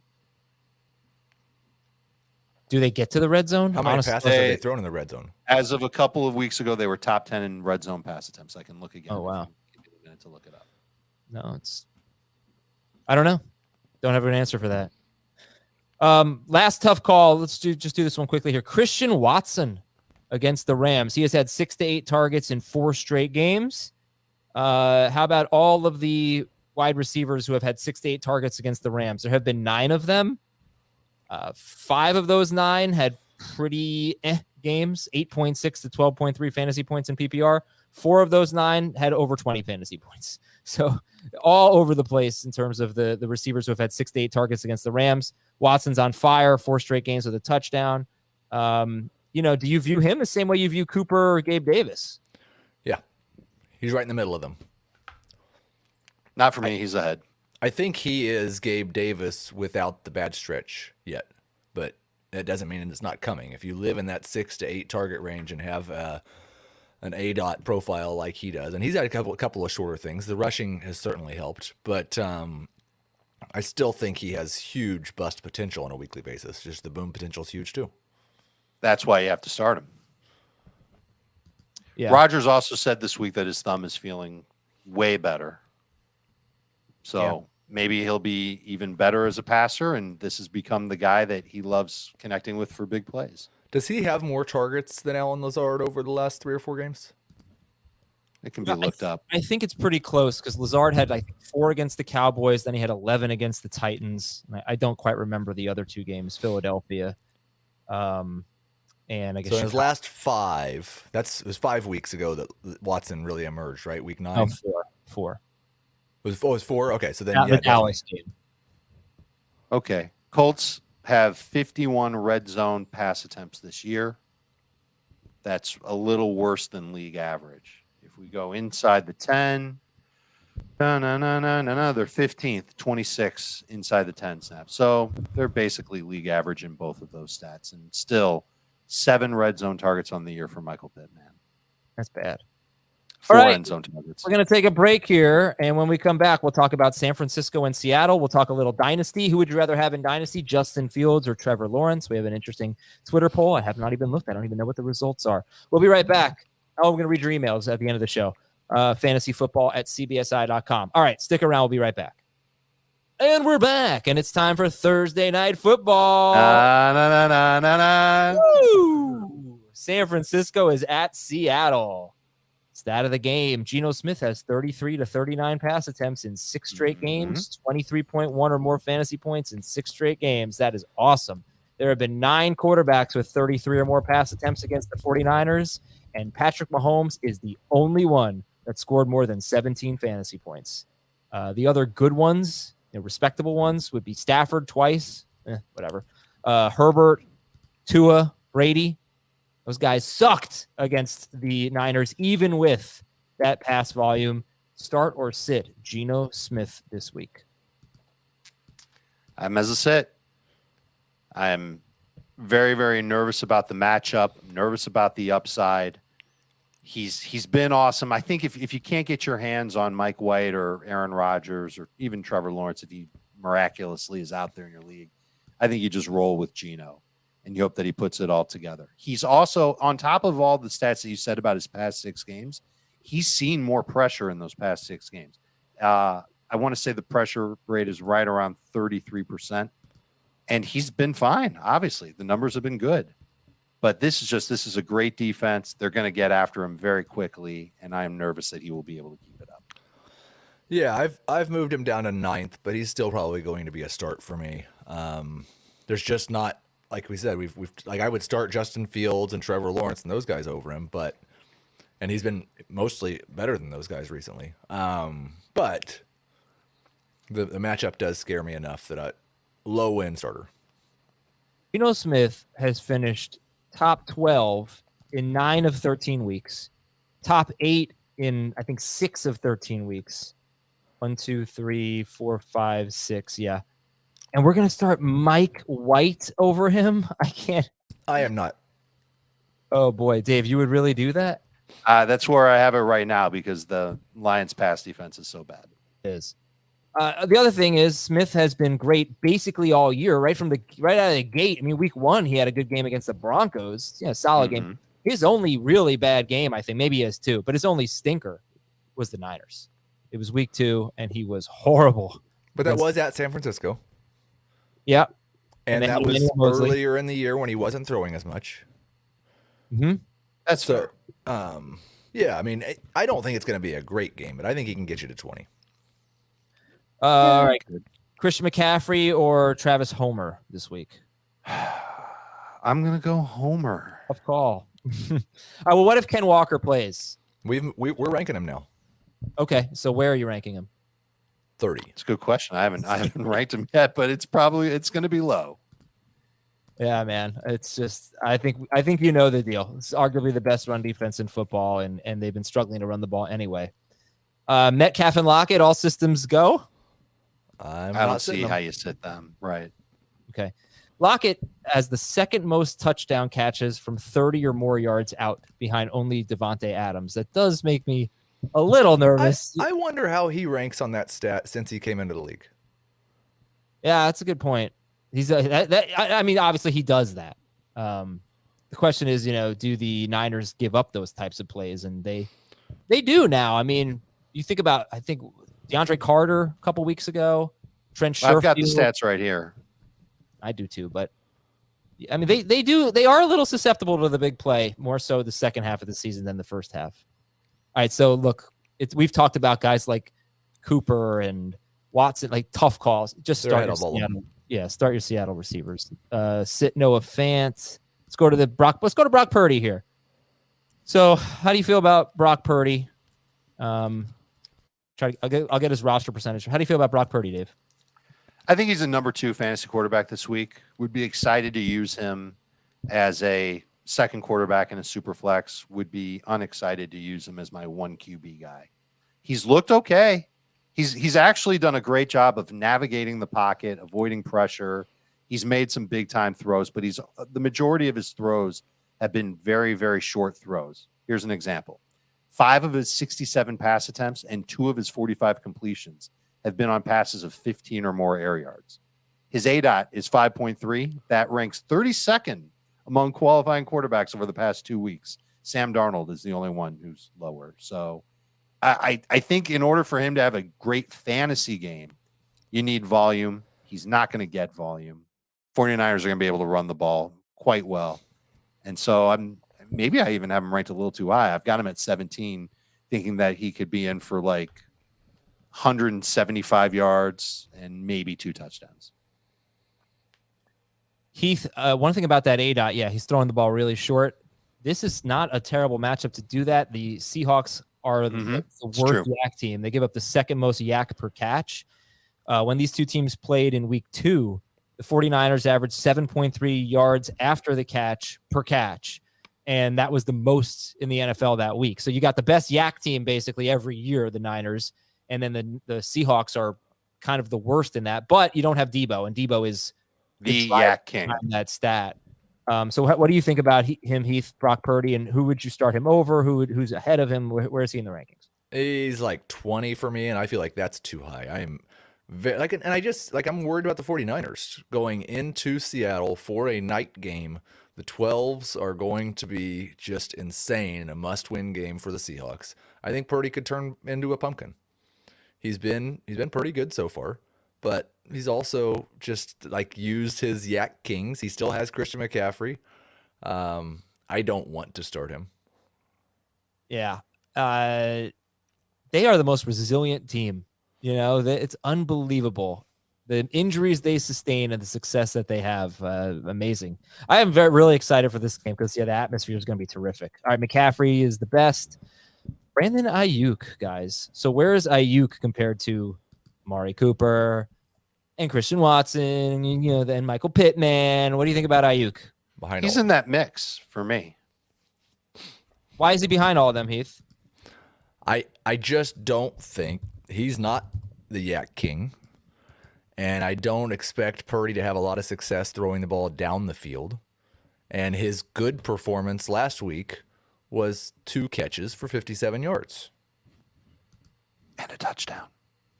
Do they get to the red zone? How many Honestly, passes have they thrown in the red zone? As of a couple of weeks ago, they were top 10 in red zone pass attempts. I can look again. Oh, wow. If you give me a minute to look it up. No, I don't know. Don't have an answer for that. Last tough call. Let's do this one quickly here. Christian Watson against the Rams. He has had 6 to 8 targets in 4 straight games. How about all of the wide receivers who have had 6 to 8 targets against the Rams? There have been 9 of them. 5 of those 9 had pretty games, 8.6 to 12.3 fantasy points in PPR. 4 of those 9 had over 20 fantasy points. So all over the place in terms of the receivers who have had 6 to 8 targets against the Rams. Watson's on fire, 4 straight games with a touchdown. Do you view him the same way you view Cooper or Gabe Davis? Yeah. He's right in the middle of them. Not for me. He's ahead. I think he is Gabe Davis without the bad stretch yet, but that doesn't mean it's not coming. If you live in that 6 to 8 target range and have an A-dot profile like he does, and he's had a couple of shorter things, the rushing has certainly helped, but I still think he has huge bust potential on a weekly basis. Just the boom potential is huge too. That's why you have to start him. Yeah. Rodgers also said this week that his thumb is feeling way better. So maybe he'll be even better as a passer, and this has become the guy that he loves connecting with for big plays. Does he have more targets than Allen Lazard over the last 3 or 4 games? It can be looked up. I think it's pretty close because Lazard had 4 against the Cowboys, then he had 11 against the Titans. I don't quite remember the other 2 games, Philadelphia. And I guess so in his last 5, it was 5 weeks ago that Watson really emerged, right? Week 9? Oh, 4. It was 4? Okay, so then The Dallas game. Okay. Colts have 51 red zone pass attempts this year. That's a little worse than league average. If we go inside the 10, they're 15th, 26 inside the 10 snaps. So they're basically league average in both of those stats, and still 7 red zone targets on the year for Michael Pittman. That's bad. 4 All right. end zone targets. We're going to take a break here, and when we come back, we'll talk about San Francisco and Seattle. We'll talk a little Dynasty. Who would you rather have in Dynasty, Justin Fields or Trevor Lawrence? We have an interesting Twitter poll. I have not even looked. I don't even know what the results are. We'll be right back. Oh, we're going to read your emails at the end of the show. Fantasyfootball@cbsi.com. All right, stick around. We'll be right back. And we're back, and it's time for Thursday Night Football. Woo! San Francisco is at Seattle. Stat of the game, Geno Smith has 33 to 39 pass attempts in 6 straight games, 23.1 or more fantasy points in 6 straight games. That is awesome. There have been 9 quarterbacks with 33 or more pass attempts against the 49ers, and Patrick Mahomes is the only one that scored more than 17 fantasy points. The other good ones, respectable ones, would be Stafford twice, whatever. Herbert, Tua, Brady. Those guys sucked against the Niners, even with that pass volume. Start or sit Geno Smith this week? I'm as a sit. I'm very, very nervous about the matchup, nervous about the upside. He's been awesome. I think if you can't get your hands on Mike White or Aaron Rodgers or even Trevor Lawrence, if he miraculously is out there in your league, I think you just roll with Geno. And you hope that he puts it all together. He's also, on top of all the stats that you said about his past 6 games, he's seen more pressure in those past 6 games. I want to say the pressure rate is right around 33%. And he's been fine, obviously. The numbers have been good. But this is a great defense. They're going to get after him very quickly, and I am nervous that he will be able to keep it up. Yeah, I've moved him down to 9th, but he's still probably going to be a start for me. There's just not, like we said, we've I would start Justin Fields and Trevor Lawrence and those guys over him, and he's been mostly better than those guys recently. But the matchup does scare me enough that I low end starter. Geno Smith has finished top 12 in 9 of 13 weeks, top 8 in I think 6 of 13 weeks. 1, 2, 3, 4, 5, 6. Yeah. and we're gonna start Mike White over him. I can't. I am not. Oh boy, Dave, you would really do that? That's where I have it right now because the Lions' pass defense is so bad. It is. The other thing is Smith has been great basically all year, right out of the gate. I mean, week 1 he had a good game against the Broncos. Yeah, solid game. His only really bad game, I think, maybe he has 2, but his only stinker was the Niners. It was week 2, and he was horrible. But that was at San Francisco. Yeah, and that was earlier in the year when he wasn't throwing as much. Mm-hmm. That's fair. Yeah, I mean, I don't think it's going to be a great game, but I think he can get you to 20. All right. Christian McCaffrey or Travis Homer this week? I'm going to go Homer. Tough call. All right, well, what if Ken Walker plays? We're ranking him now. Okay, so where are you ranking him? 30. It's a good question. I haven't ranked him yet, but it's going to be low. Yeah, man. It's just I think you know the deal. It's arguably the best run defense in football, and they've been struggling to run the ball anyway. Metcalf and Lockett, all systems go. I don't see how you sit them. Right. Okay. Lockett has the second most touchdown catches from 30 or more yards out behind only Devontae Adams. That does make me a little nervous. I wonder how he ranks on that stat since he came into the league. Yeah, that's a good point. He's I mean, obviously he does that. The question is, do the Niners give up those types of plays? And they do now. I mean, you think about, I think DeAndre Carter a couple weeks ago, Trent Sherfield. I've got the stats right here. I do too, but I mean, they are a little susceptible to the big play, more so the second half of the season than the first half. All right, so look, we've talked about guys like Cooper and Watson, like tough calls. Just start your Seattle. Yeah, start your Seattle receivers. Sit Noah Fant. Let's go to Brock Purdy here. So, how do you feel about Brock Purdy? I'll get his roster percentage. How do you feel about Brock Purdy, Dave? I think he's a number 2 fantasy quarterback this week. Would be excited to use him as a second quarterback in a super flex. Would be unexcited to use him as my 1 QB guy. He's looked okay. He's actually done a great job of navigating the pocket, avoiding pressure. He's made some big time throws, but the majority of his throws have been very, very short throws. Here's an example. 5 of his 67 pass attempts and 2 of his 45 completions have been on passes of 15 or more air yards. His ADOT is 5.3. That ranks 32nd among qualifying quarterbacks over the past 2 weeks. Sam Darnold is the only one who's lower. So I think in order for him to have a great fantasy game, you need volume. He's not going to get volume. 49ers are going to be able to run the ball quite well. And so maybe I even have him ranked a little too high. I've got him at 17, thinking that he could be in for like 175 yards and maybe 2 touchdowns. Heath, one thing about that ADOT, yeah, he's throwing the ball really short. This is not a terrible matchup to do that. The Seahawks are the worst yak team. They give up the second most yak per catch. When these two teams played in week 2, the 49ers averaged 7.3 yards after the catch per catch. And that was the most in the NFL that week. So you got the best yak team basically every year, the Niners. And then the Seahawks are kind of the worst in that. But you don't have Debo, and Debo is the yak king. That stat. So what do you think about him, Heath, Brock Purdy, and who would you start him over? Who's ahead of him? Where is he in the rankings? He's like 20 for me, and I feel like that's too high. I'm worried about the 49ers going into Seattle for a night game. The 12s are going to be just insane, a must-win game for the Seahawks. I think Purdy could turn into a pumpkin. He's been pretty good so far, but he's also just like used his yak kings. He still has Christian McCaffrey. I don't want to start him. Yeah. They are the most resilient team. It's unbelievable. The injuries they sustain and the success that they have, amazing. I am really excited for this game because, the atmosphere is going to be terrific. All right, McCaffrey is the best. Brandon Ayuk, guys. So where is Ayuk compared to Amari Cooper and Christian Watson, and Michael Pittman? What do you think about Ayuk? He's in that mix for me. Why is he behind all of them, Heath? I just don't think he's not the yak king. And I don't expect Purdy to have a lot of success throwing the ball down the field. And his good performance last week was 2 catches for 57 yards. And a touchdown.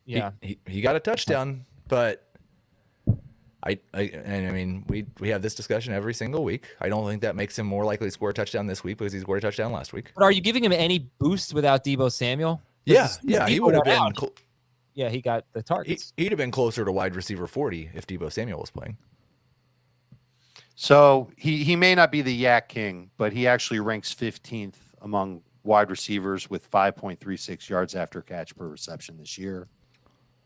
Yeah. He got a touchdown, but I mean, we have this discussion every single week. I don't think that makes him more likely to score a touchdown this week because he scored a touchdown last week. But are you giving him any boost without Deebo Samuel? Yeah, he would have been. Yeah, he got the targets. He'd have been closer to wide receiver 40 if Deebo Samuel was playing. So he may not be the Yak King, but he actually ranks 15th among wide receivers with 5.36 yards after catch per reception this year.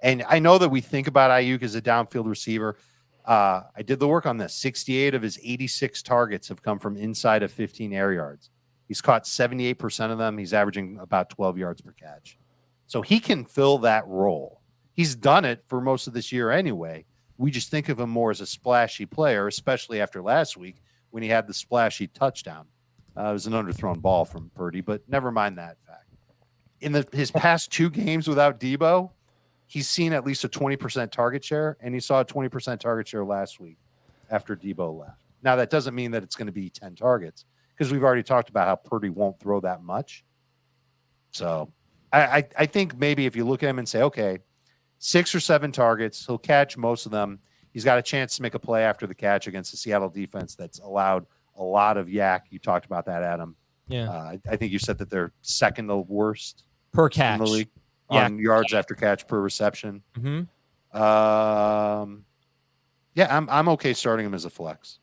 And I know that we think about Ayuk as a downfield receiver. I did the work on this. 68 of his 86 targets have come from inside of 15 air yards. He's caught 78% of them. He's averaging about 12 yards per catch. So he can fill that role. He's done it for most of this year anyway. We just think of him more as a splashy player, especially after last week when he had the splashy touchdown. It was an underthrown ball from Purdy, but never mind that fact. In his past 2 games without Deebo, he's seen at least a 20% target share, and he saw a 20% target share last week after Deebo left. Now, that doesn't mean that it's going to be 10 targets because we've already talked about how Purdy won't throw that much. So I think maybe if you look at him and say, okay, 6 or 7 targets, he'll catch most of them. He's got a chance to make a play after the catch against the Seattle defense that's allowed a lot of yak. You talked about that, Adam. Yeah. I think you said that they're second to worst Per catch. in the league on yards after catch per reception. Mm-hmm. Yeah, I'm okay starting him as a flex.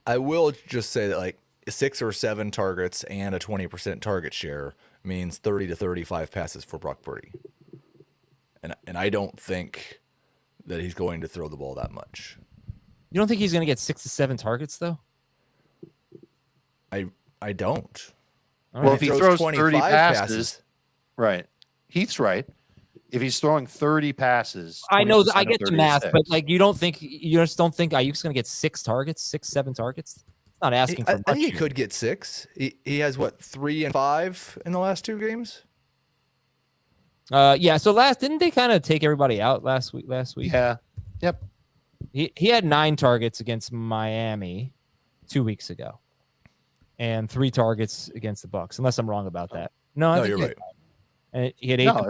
I will just say that like 6 or 7 targets and a 20% target share means 30 to 35 passes for Brock Purdy. And I don't think that he's going to throw the ball that much. You don't think he's going to get 6 to 7 targets though? I don't. Well, if he throws 30 passes, right? Heath's right. If he's throwing 30 passes, I know I get the math, but like you just don't think Ayuk's going to get 6 targets, 6, 7 targets? It's not asking for much. I think he could get 6. He has what, 3 and 5 in the last 2 games? Yeah. So didn't they kind of take everybody out last week? Yeah. Yep. He had 9 targets against Miami 2 weeks ago, and 3 targets against the Bucks. Unless I'm wrong about that. No, you're right. And he had 8. No, All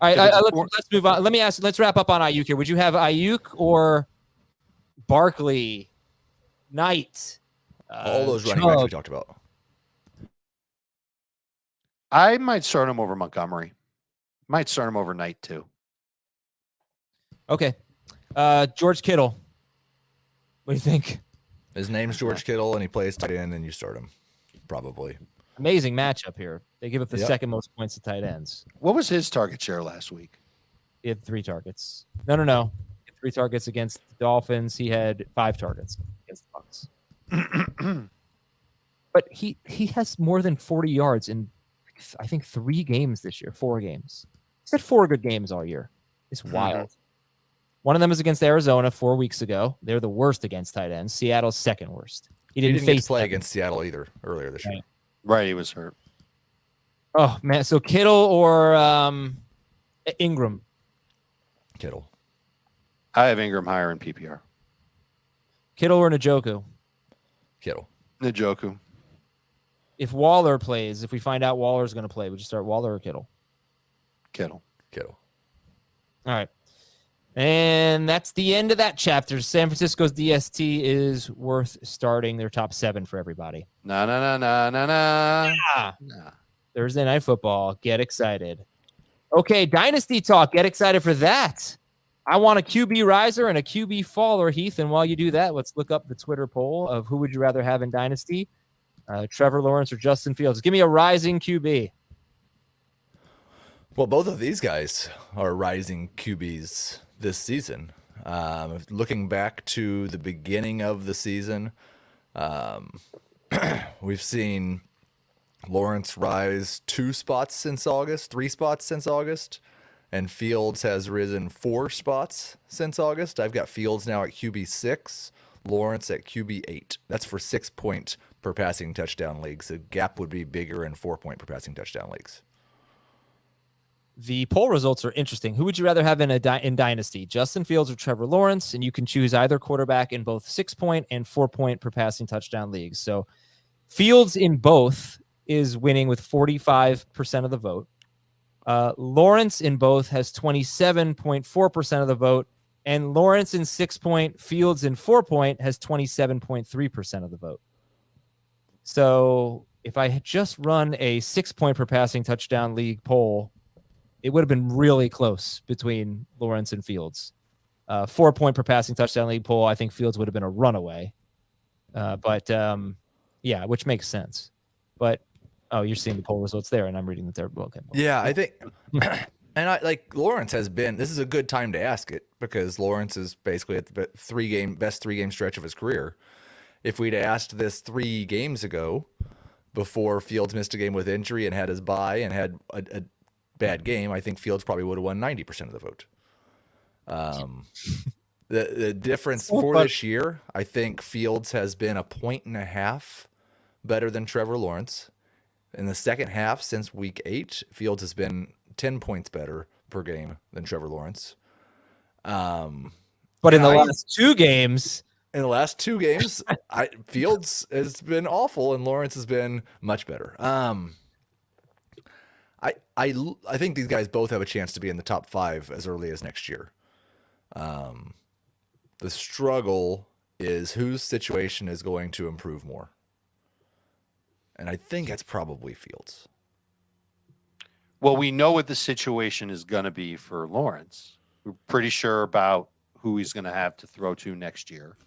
right, let's move on. Let's wrap up on Ayuk here. Would you have Ayuk or Barkley, Knight? All those running backs we talked about. I might start him over Montgomery. Might start him over Knight too. Okay. George Kittle. What do you think? His name's George Kittle, and he plays tight end, and you start him, probably. Amazing matchup here. They give up the second most points to tight ends. What was his target share last week? He had 3 targets. No. He had 3 targets against the Dolphins. He had 5 targets against the Bucks. But he has more than 40 yards in, I think, 3 games this year. 4 games. He's had 4 good games all year. It's wild. One of them is against Arizona 4 weeks ago. They're the worst against tight ends. Seattle's second worst. He didn't get to play against Seattle either earlier this year. Right, he was hurt. Oh man, so Kittle or Ingram? Kittle. I have Ingram higher in PPR. Kittle or Njoku? Kittle. Njoku. If Waller plays, if we find out Waller's going to play, would you start Waller or Kittle? Kittle. All right. And that's the end of that chapter. San Francisco's DST is worth starting. Their top 7 for everybody. No. Yeah. Thursday Night Football. Get excited. Okay, Dynasty talk. Get excited for that. I want a QB riser and a QB faller, Heath. And while you do that, let's look up the Twitter poll of who would you rather have in Dynasty, Trevor Lawrence or Justin Fields. Give me a rising QB. Well, both of these guys are rising QBs this season. Looking back to the beginning of the season, we've seen Lawrence rise 2 spots since August, 3 spots since August, and Fields has risen 4 spots since August. I've got Fields now at QB 6, Lawrence at QB 8. That's for 6-point per passing touchdown leagues. The gap would be bigger in 4-point per passing touchdown leagues. the poll results are interesting. Who would you rather have in Dynasty, Justin Fields or Trevor Lawrence? And you can choose either quarterback in both 6-point and 4-point per passing touchdown leagues. So Fields in both is winning with 45% of the vote. Lawrence in both has 27.4% of the vote. And Lawrence in 6-point, Fields in 4-point has 27.3% of the vote. So if I had just run a 6-point per passing touchdown league poll, it would have been really close between Lawrence and Fields. 4-point per passing touchdown league poll, I think Fields would have been a runaway. Yeah, which makes sense. But you're seeing the poll results there, and I'm reading the third book. Yeah, I think, and I like Lawrence has been. This is a good time to ask it because Lawrence is basically at the best 3-game stretch of his career. If we'd asked this 3 games ago, before Fields missed a game with injury and had his bye and had a bad game, I think Fields probably would have won 90% of the vote. The difference for this year, I think Fields has been 1.5 points better than Trevor Lawrence. In the second half since week 8, Fields has been 10 points better per game than Trevor Lawrence. But in the last 2 games, Fields has been awful and Lawrence has been much better. I think these guys both have a chance to be in the top 5 as early as next year. The struggle is whose situation is going to improve more. And I think it's probably Fields. Well, we know what the situation is going to be for Lawrence. We're pretty sure about who he's going to have to throw to next year.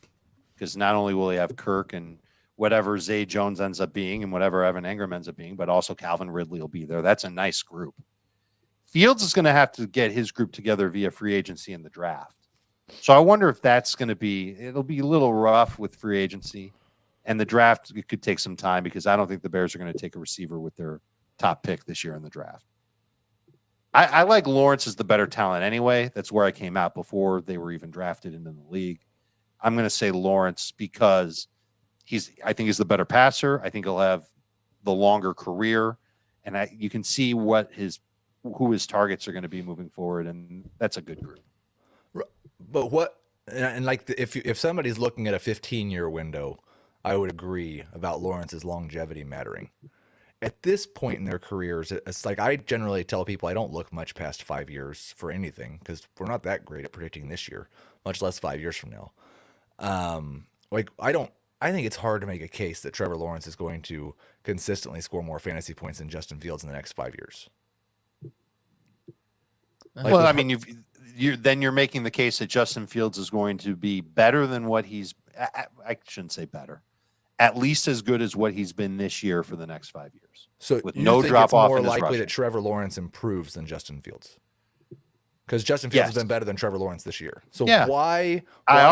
Because not only will he have Kirk and whatever Zay Jones ends up being and whatever Evan Engram ends up being, but also Calvin Ridley will be there. That's a nice group. Fields is going to have to get his group together via free agency and the draft. So I wonder if that's going to be, it'll be a little rough with free agency. And the draft, it could take some time because I don't think the Bears are going to take a receiver with their top pick this year in the draft. I like Lawrence as the better talent anyway. That's where I came out before they were even drafted into the league. I'm going to say Lawrence because I think he's the better passer. I think he'll have the longer career, and you can see who his targets are going to be moving forward, and that's a good group. But if somebody's looking at a 15-year window, I would agree about Lawrence's longevity mattering. At this point in their careers, it's like I generally tell people I don't look much past 5 years for anything because we're not that great at predicting this year, much less 5 years from now. I think it's hard to make a case that Trevor Lawrence is going to consistently score more fantasy points than Justin Fields in the next 5 years. Well, I mean, you're making the case that Justin Fields is going to be better than what I shouldn't say better, at least as good as what he's been this year for the next 5 years. So with no drop off, more likely that Trevor Lawrence improves than Justin Fields. Because Justin Fields has been better than Trevor Lawrence this year. So why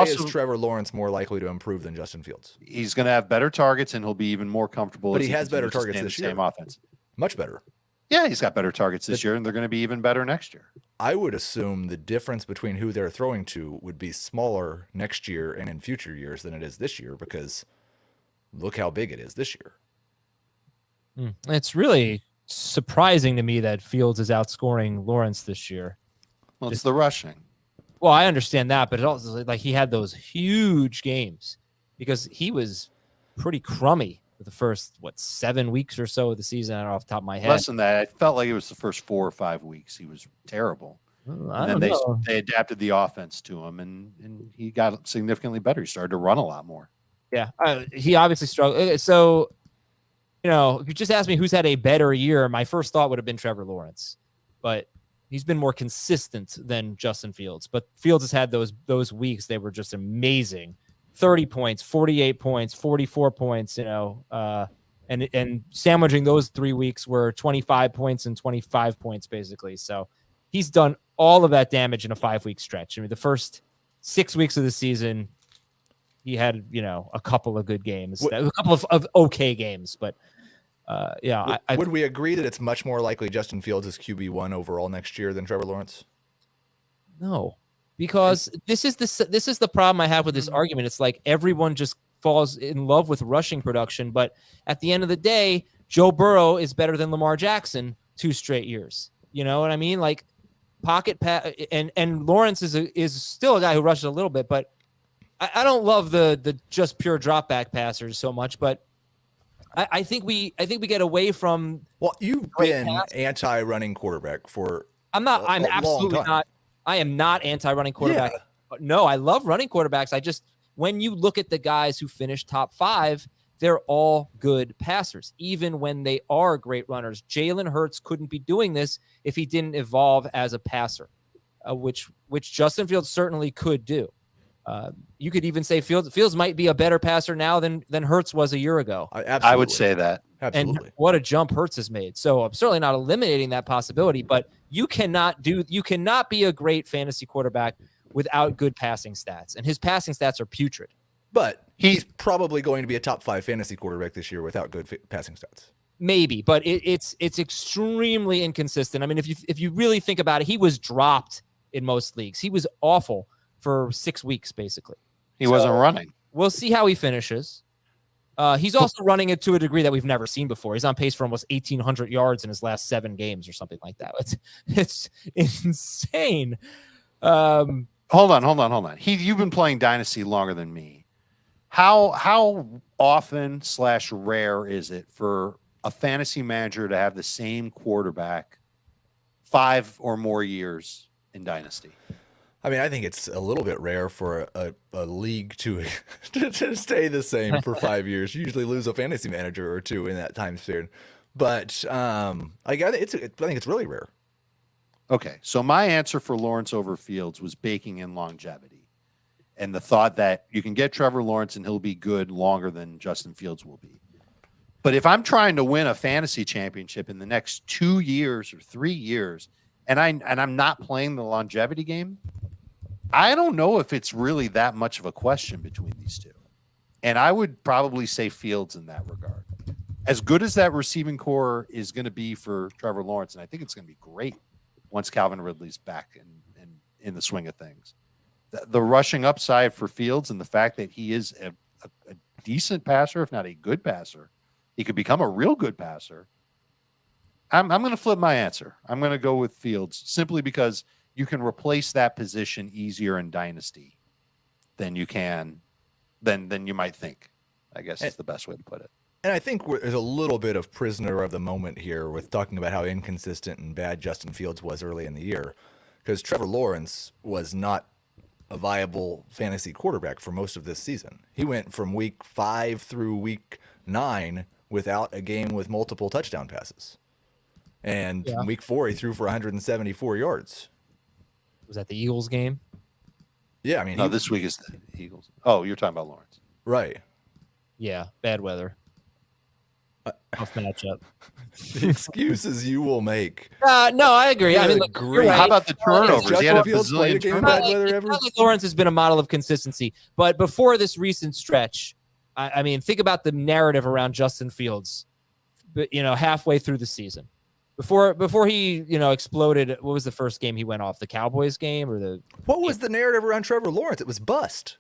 is Trevor Lawrence more likely to improve than Justin Fields? He's going to have better targets and he'll be even more comfortable. But he has better targets this year. Same offense. Much better. Yeah, he's got better targets this year, and they're going to be even better next year. I would assume the difference between who they're throwing to would be smaller next year and in future years than it is this year because look how big it is this year. It's really surprising to me that Fields is outscoring Lawrence this year. Well, it's the rushing. Well, I understand that, but it also like he had those huge games because he was pretty crummy for the first 7 weeks or so of the season. I don't know off the top of my head. Less than that, I felt like it was the first 4 or 5 weeks. He was terrible. And then they adapted the offense to him, and he got significantly better. He started to run a lot more. Yeah, he obviously struggled. So, if you just asked me who's had a better year, my first thought would have been Trevor Lawrence, but he's been more consistent than Justin Fields. But Fields has had those weeks; they were just amazing. 30 points, 48 points, 44 points. And sandwiching those 3 weeks were 25 points and 25 points basically. So he's done all of that damage in a 5-week stretch. I mean, the first 6 weeks of the season, he had, a couple of good games, a couple of okay games, but would we agree that it's much more likely Justin Fields is QB1 overall next year than Trevor Lawrence? No, because this is the problem I have with this argument. It's like everyone just falls in love with rushing production, but at the end of the day, Joe Burrow is better than Lamar Jackson 2 straight years. You know what I mean? Like pocket and Lawrence is still a guy who rushes a little bit, but I don't love the just pure drop back passers so much, but I think we get away from. Well, you've been anti-running quarterback for. I'm absolutely not. I am not anti-running quarterback. Yeah. No, I love running quarterbacks. When you look at the guys who finish top 5, they're all good passers, even when they are great runners. Jalen Hurts couldn't be doing this if he didn't evolve as a passer, which Justin Fields certainly could do. You could even say Fields might be a better passer now than Hurts was a year ago. I would say that. Absolutely. And what a jump Hurts has made. So I'm certainly not eliminating that possibility, but you cannot be a great fantasy quarterback without good passing stats. And his passing stats are putrid. But he's probably going to be a top 5 fantasy quarterback this year without good passing stats. Maybe, but it's extremely inconsistent. I mean, if you really think about it, he was dropped in most leagues. He was awful for 6 weeks, basically. He wasn't running. We'll see how he finishes. He's also running it to a degree that we've never seen before. He's on pace for almost 1,800 yards in his last 7 games or something like that. It's insane. Hold on. You've been playing Dynasty longer than me. How often / rare is it for a fantasy manager to have the same quarterback 5 or more years in Dynasty? I mean, I think it's a little bit rare for a league to stay the same for 5 years. You usually lose a fantasy manager or 2 in that time span. But I think it's really rare. Okay, so my answer for Lawrence over Fields was baking in longevity and the thought that you can get Trevor Lawrence and he'll be good longer than Justin Fields will be. But if I'm trying to win a fantasy championship in the next 2 years or 3 years, and I'm not playing the longevity game, I don't know if it's really that much of a question between these two. And I would probably say Fields in that regard. As good as that receiving core is going to be for Trevor Lawrence, and I think it's going to be great once Calvin Ridley's back and in the swing of things. The rushing upside for Fields and the fact that he is a decent passer, if not a good passer, he could become a real good passer. I'm going to flip my answer. I'm going to go with Fields simply because you can replace that position easier in Dynasty than you might think, I guess is the best way to put it. And I think there's a little bit of prisoner of the moment here with talking about how inconsistent and bad Justin Fields was early in the year, because Trevor Lawrence was not a viable fantasy quarterback for most of this season. He went from week 5 through week 9 without a game with multiple touchdown passes. And week 4, he threw for 174 yards. Was that the Eagles game? Yeah, I mean, this week is the Eagles. Oh, you're talking about Lawrence, right? Yeah, bad weather. Tough matchup. The excuses you will make. No, I agree. I mean, look, great. Right. How about the turnovers? He had a bazillion turnovers. Lawrence has been a model of consistency, but before this recent stretch, I mean, think about the narrative around Justin Fields. But halfway through the season, before he exploded. What was the first game he went off? The Cowboys game or the? What was the narrative around Trevor Lawrence? It was bust.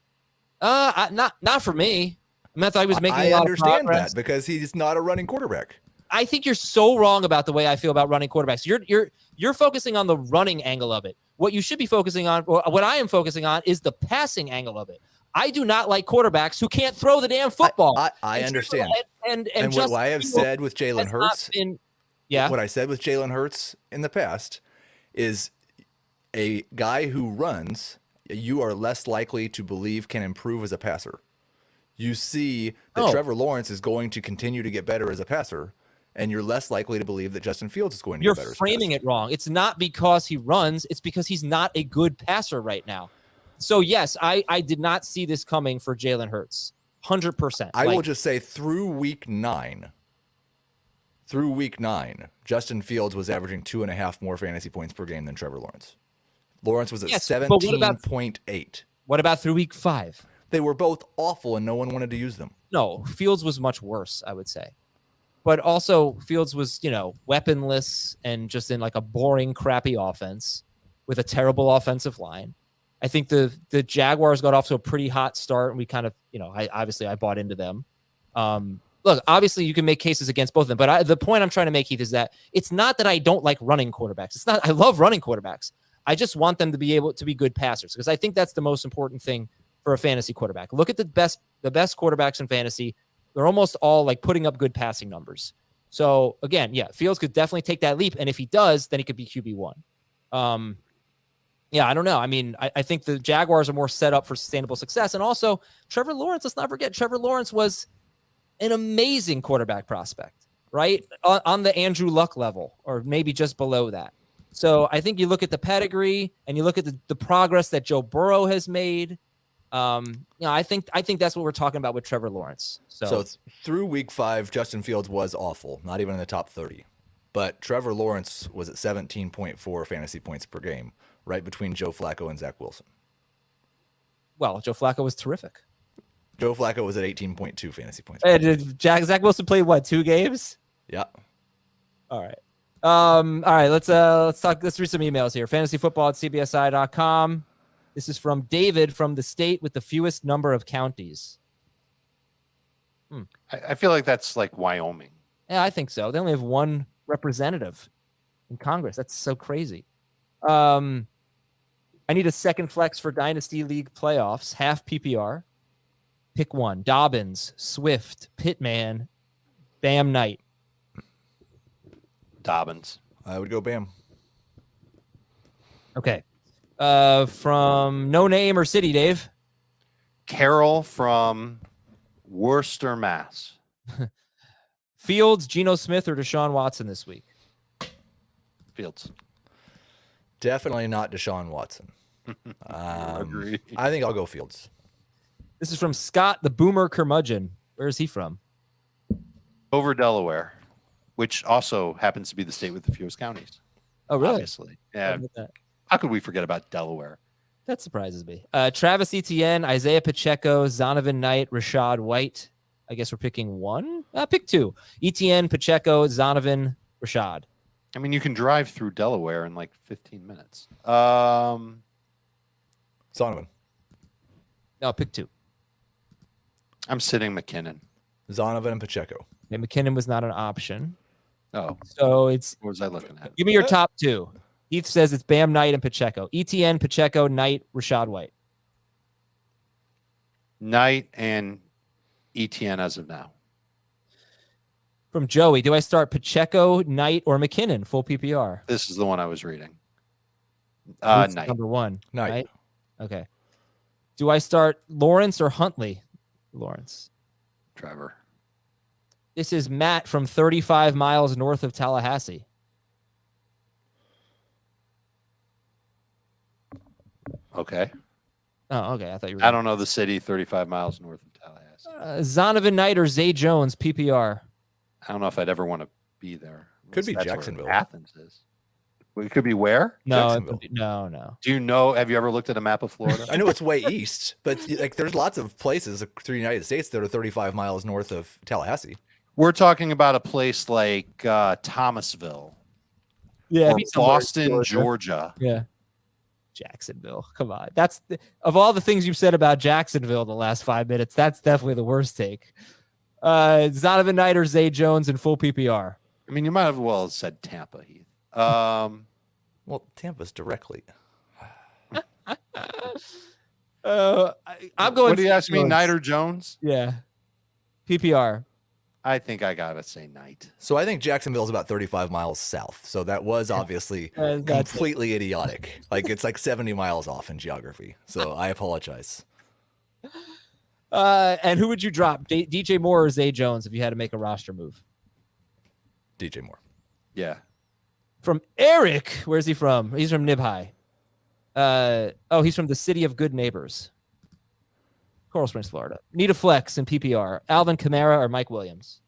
Not for me. I thought he was making. I understand that because he's not a running quarterback. I think you're so wrong about the way I feel about running quarterbacks. You're focusing on the running angle of it. What you should be focusing on, or what I am focusing on, is the passing angle of it. I do not like quarterbacks who can't throw the damn football. I understand. And what I have said with Jalen Hurts, what I said with Jalen Hurts in the past is a guy who runs, you are less likely to believe can improve as a passer. You see that Trevor Lawrence is going to continue to get better as a passer, and you're less likely to believe that Justin Fields is going to get better. You're framing it wrong. It's not because he runs. It's because he's not a good passer right now. So, yes, I did not see this coming for Jalen Hurts. 100%. I will just say through week 9, Justin Fields was averaging 2.5 more fantasy points per game than Trevor Lawrence. Lawrence was at 17.8. What about through week 5? They were both awful, and no one wanted to use them. No, Fields was much worse, I would say. But also, Fields was, weaponless and just in like a boring, crappy offense with a terrible offensive line. I think the Jaguars got off to a pretty hot start, and we kind of, I bought into them. look, obviously you can make cases against both of them, but the point I'm trying to make, Heath, is that it's not that I don't like running quarterbacks. It's not, I love running quarterbacks. I just want them to be able to be good passers, because I think that's the most important thing for a fantasy quarterback. Look at the best quarterbacks in fantasy. They're almost all like putting up good passing numbers. So again, yeah, Fields could definitely take that leap. And if he does, then he could be QB1. Yeah, I don't know. I mean, I think the Jaguars are more set up for sustainable success. And also Trevor Lawrence, let's not forget, Trevor Lawrence was an amazing quarterback prospect, right? On the Andrew Luck level, or maybe just below that. So I think you look at the pedigree and you look at the progress that Joe Burrow has made. I think that's what we're talking about with Trevor Lawrence. So through week 5, Justin Fields was awful, not even in the top 30. But Trevor Lawrence was at 17.4 fantasy points per game, right between Joe Flacco and Zach Wilson. Well, Joe Flacco was terrific. Joe Flacco was at 18.2 fantasy points. Did Zach Wilson play what, 2 games? Yeah. All right. All right. Let's talk. Let's read some emails here. Fantasyfootball@cbsi.com. This is from David from the state with the fewest number of counties. I feel like that's like Wyoming. Yeah, I think so. They only have 1 representative in Congress. That's so crazy. I need a second flex for Dynasty League playoffs, half PPR. Pick one. Dobbins, Swift, Pittman, Bam Knight. Dobbins. I would go Bam. Okay. From no name or city, Dave. Carroll from Worcester, Mass. Fields, Geno Smith, or Deshaun Watson this week? Fields. Definitely not Deshaun Watson. Agree. I think I'll go Fields. This is from Scott, the Boomer Curmudgeon. Where is he from? Over Delaware, which also happens to be the state with the fewest counties. Oh, really? Obviously. Yeah. How could we forget about Delaware? That surprises me. Travis Etienne, Isaiah Pacheco, Zonovan Knight, Rashad White. I guess we're picking 1. Pick 2. Etienne, Pacheco, Zonovan, Rashad. I mean, you can drive through Delaware in like 15 minutes. Zonovan. No, pick 2. I'm sitting McKinnon. Zonovan and Pacheco. Okay, McKinnon was not an option. Oh. So it's... What was I looking at? Give me your top 2. Heath says it's Bam Knight and Pacheco. Etienne, Pacheco, Knight, Rashad White. Knight and Etienne as of now. From Joey, do I start Pacheco, Knight, or McKinnon? Full PPR. This is the one I was reading. Who's Knight. number 1. Knight. Okay. Do I start Lawrence or Huntley? Lawrence. Trevor. This is Matt from 35 miles north of Tallahassee. Okay. Oh, okay. I thought you were. I don't know the city 35 miles north of Tallahassee. Zonovan Knight or Zay Jones, PPR. I don't know if I'd ever want to be there. Could be That's where Jacksonville. Athens is. Well, it could be where? No, Jacksonville. no. Do you know? Have you ever looked at a map of Florida? I know it's way east, but like there's lots of places through the United States that are 35 miles north of Tallahassee. We're talking about a place like Thomasville Yeah, or Boston, Georgia. Yeah. Jacksonville. Come on. That's of all the things you've said about Jacksonville the last 5 minutes, that's definitely the worst take. Zonovan Knight or Zay Jones in full PPR. I mean, you might have well said Tampa, Heath. Well, Tampa's directly. I'm going. What do you ask me, Jones. Knight or Jones? Yeah. PPR. I think I gotta say Knight. So I think Jacksonville's about 35 miles south. So that was obviously completely idiotic. Like it's like 70 miles off in geography. So I apologize. And who would you drop? DJ Moore or Zay Jones if you had to make a roster move? DJ Moore. Yeah. From Eric. Where's he from? He's from Nibhai. He's from the city of good neighbors. Coral Springs, Florida. Need a flex in PPR. Alvin Kamara or Mike Williams?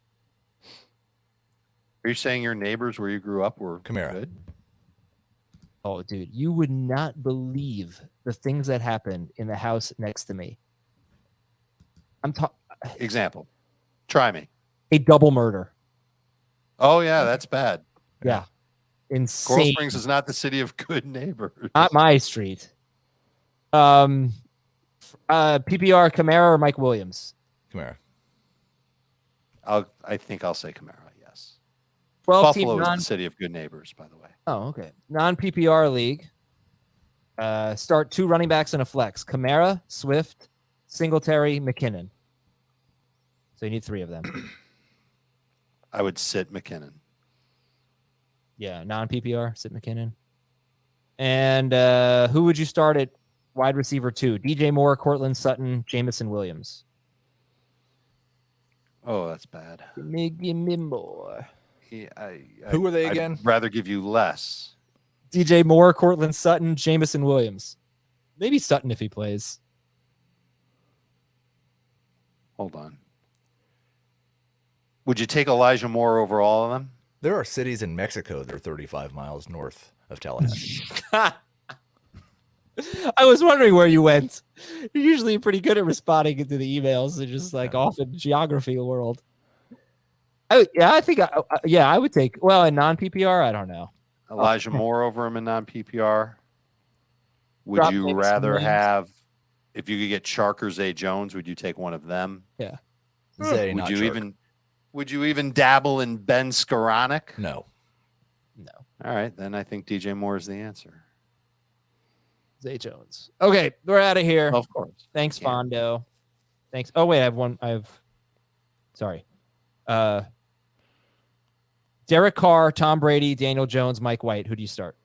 Are you saying your neighbors where you grew up were Kamara. good? Oh, dude, you would not believe the things that happened in the house next to me. Example. Try me. A double murder. Oh, yeah, that's bad. Yeah. Coral Insane. Springs is not the city of good neighbors. Not my street. PPR, Kamara or Mike Williams? Kamara. I think I'll say Kamara. Yes. 12 team Buffalo is non. the city of good neighbors, by the way. Oh, okay. Non PPR league. Start 2 running backs in a flex: Kamara, Swift, Singletary, McKinnon. So you need 3 of them. I would sit McKinnon. Yeah, non PPR, sit McKinnon. And who would you start at wide receiver 2? DJ Moore, Cortland Sutton, Jamison Williams. Oh, that's bad. Give me more. Who were they again? I'd rather give you less. DJ Moore, Cortland Sutton, Jamison Williams. Maybe Sutton if he plays. Hold on. Would you take Elijah Moore over all of them? There are cities in Mexico that are 35 miles north of Tallahassee. I was wondering where you went. You're usually pretty good at responding to the emails. They're just like off in geography world. I think I would take, well, in non-PPR, I don't know. Elijah Moore over him in non-PPR. Would Drop you Jamison rather Williams. have, if you could get Chark or Zay Jones, would you take one of them? Yeah. Zay, Would not you Chark. would you even dabble in Ben Skoranek? No. No. All right, then I think DJ Moore is the answer. Zay Jones. Okay, we're out of here. Of course. Thanks, Yeah. Fondo. Thanks. Oh, wait, sorry. Derek Carr, Tom Brady, Daniel Jones, Mike White. Who do you start?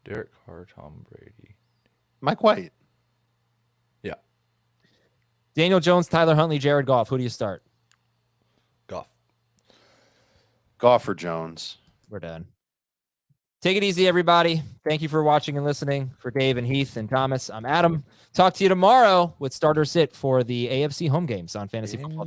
Derek Carr, Tom Brady. Mike White. Yeah. Daniel Jones, Tyler Huntley, Jared Goff. Who do you start? Goff. Goff or Jones. We're done. Take it easy, everybody. Thank you for watching and listening. For Dave and Heath and Thomas, I'm Adam. Talk to you tomorrow with Starter Sit for the AFC home games on Fantasy Football.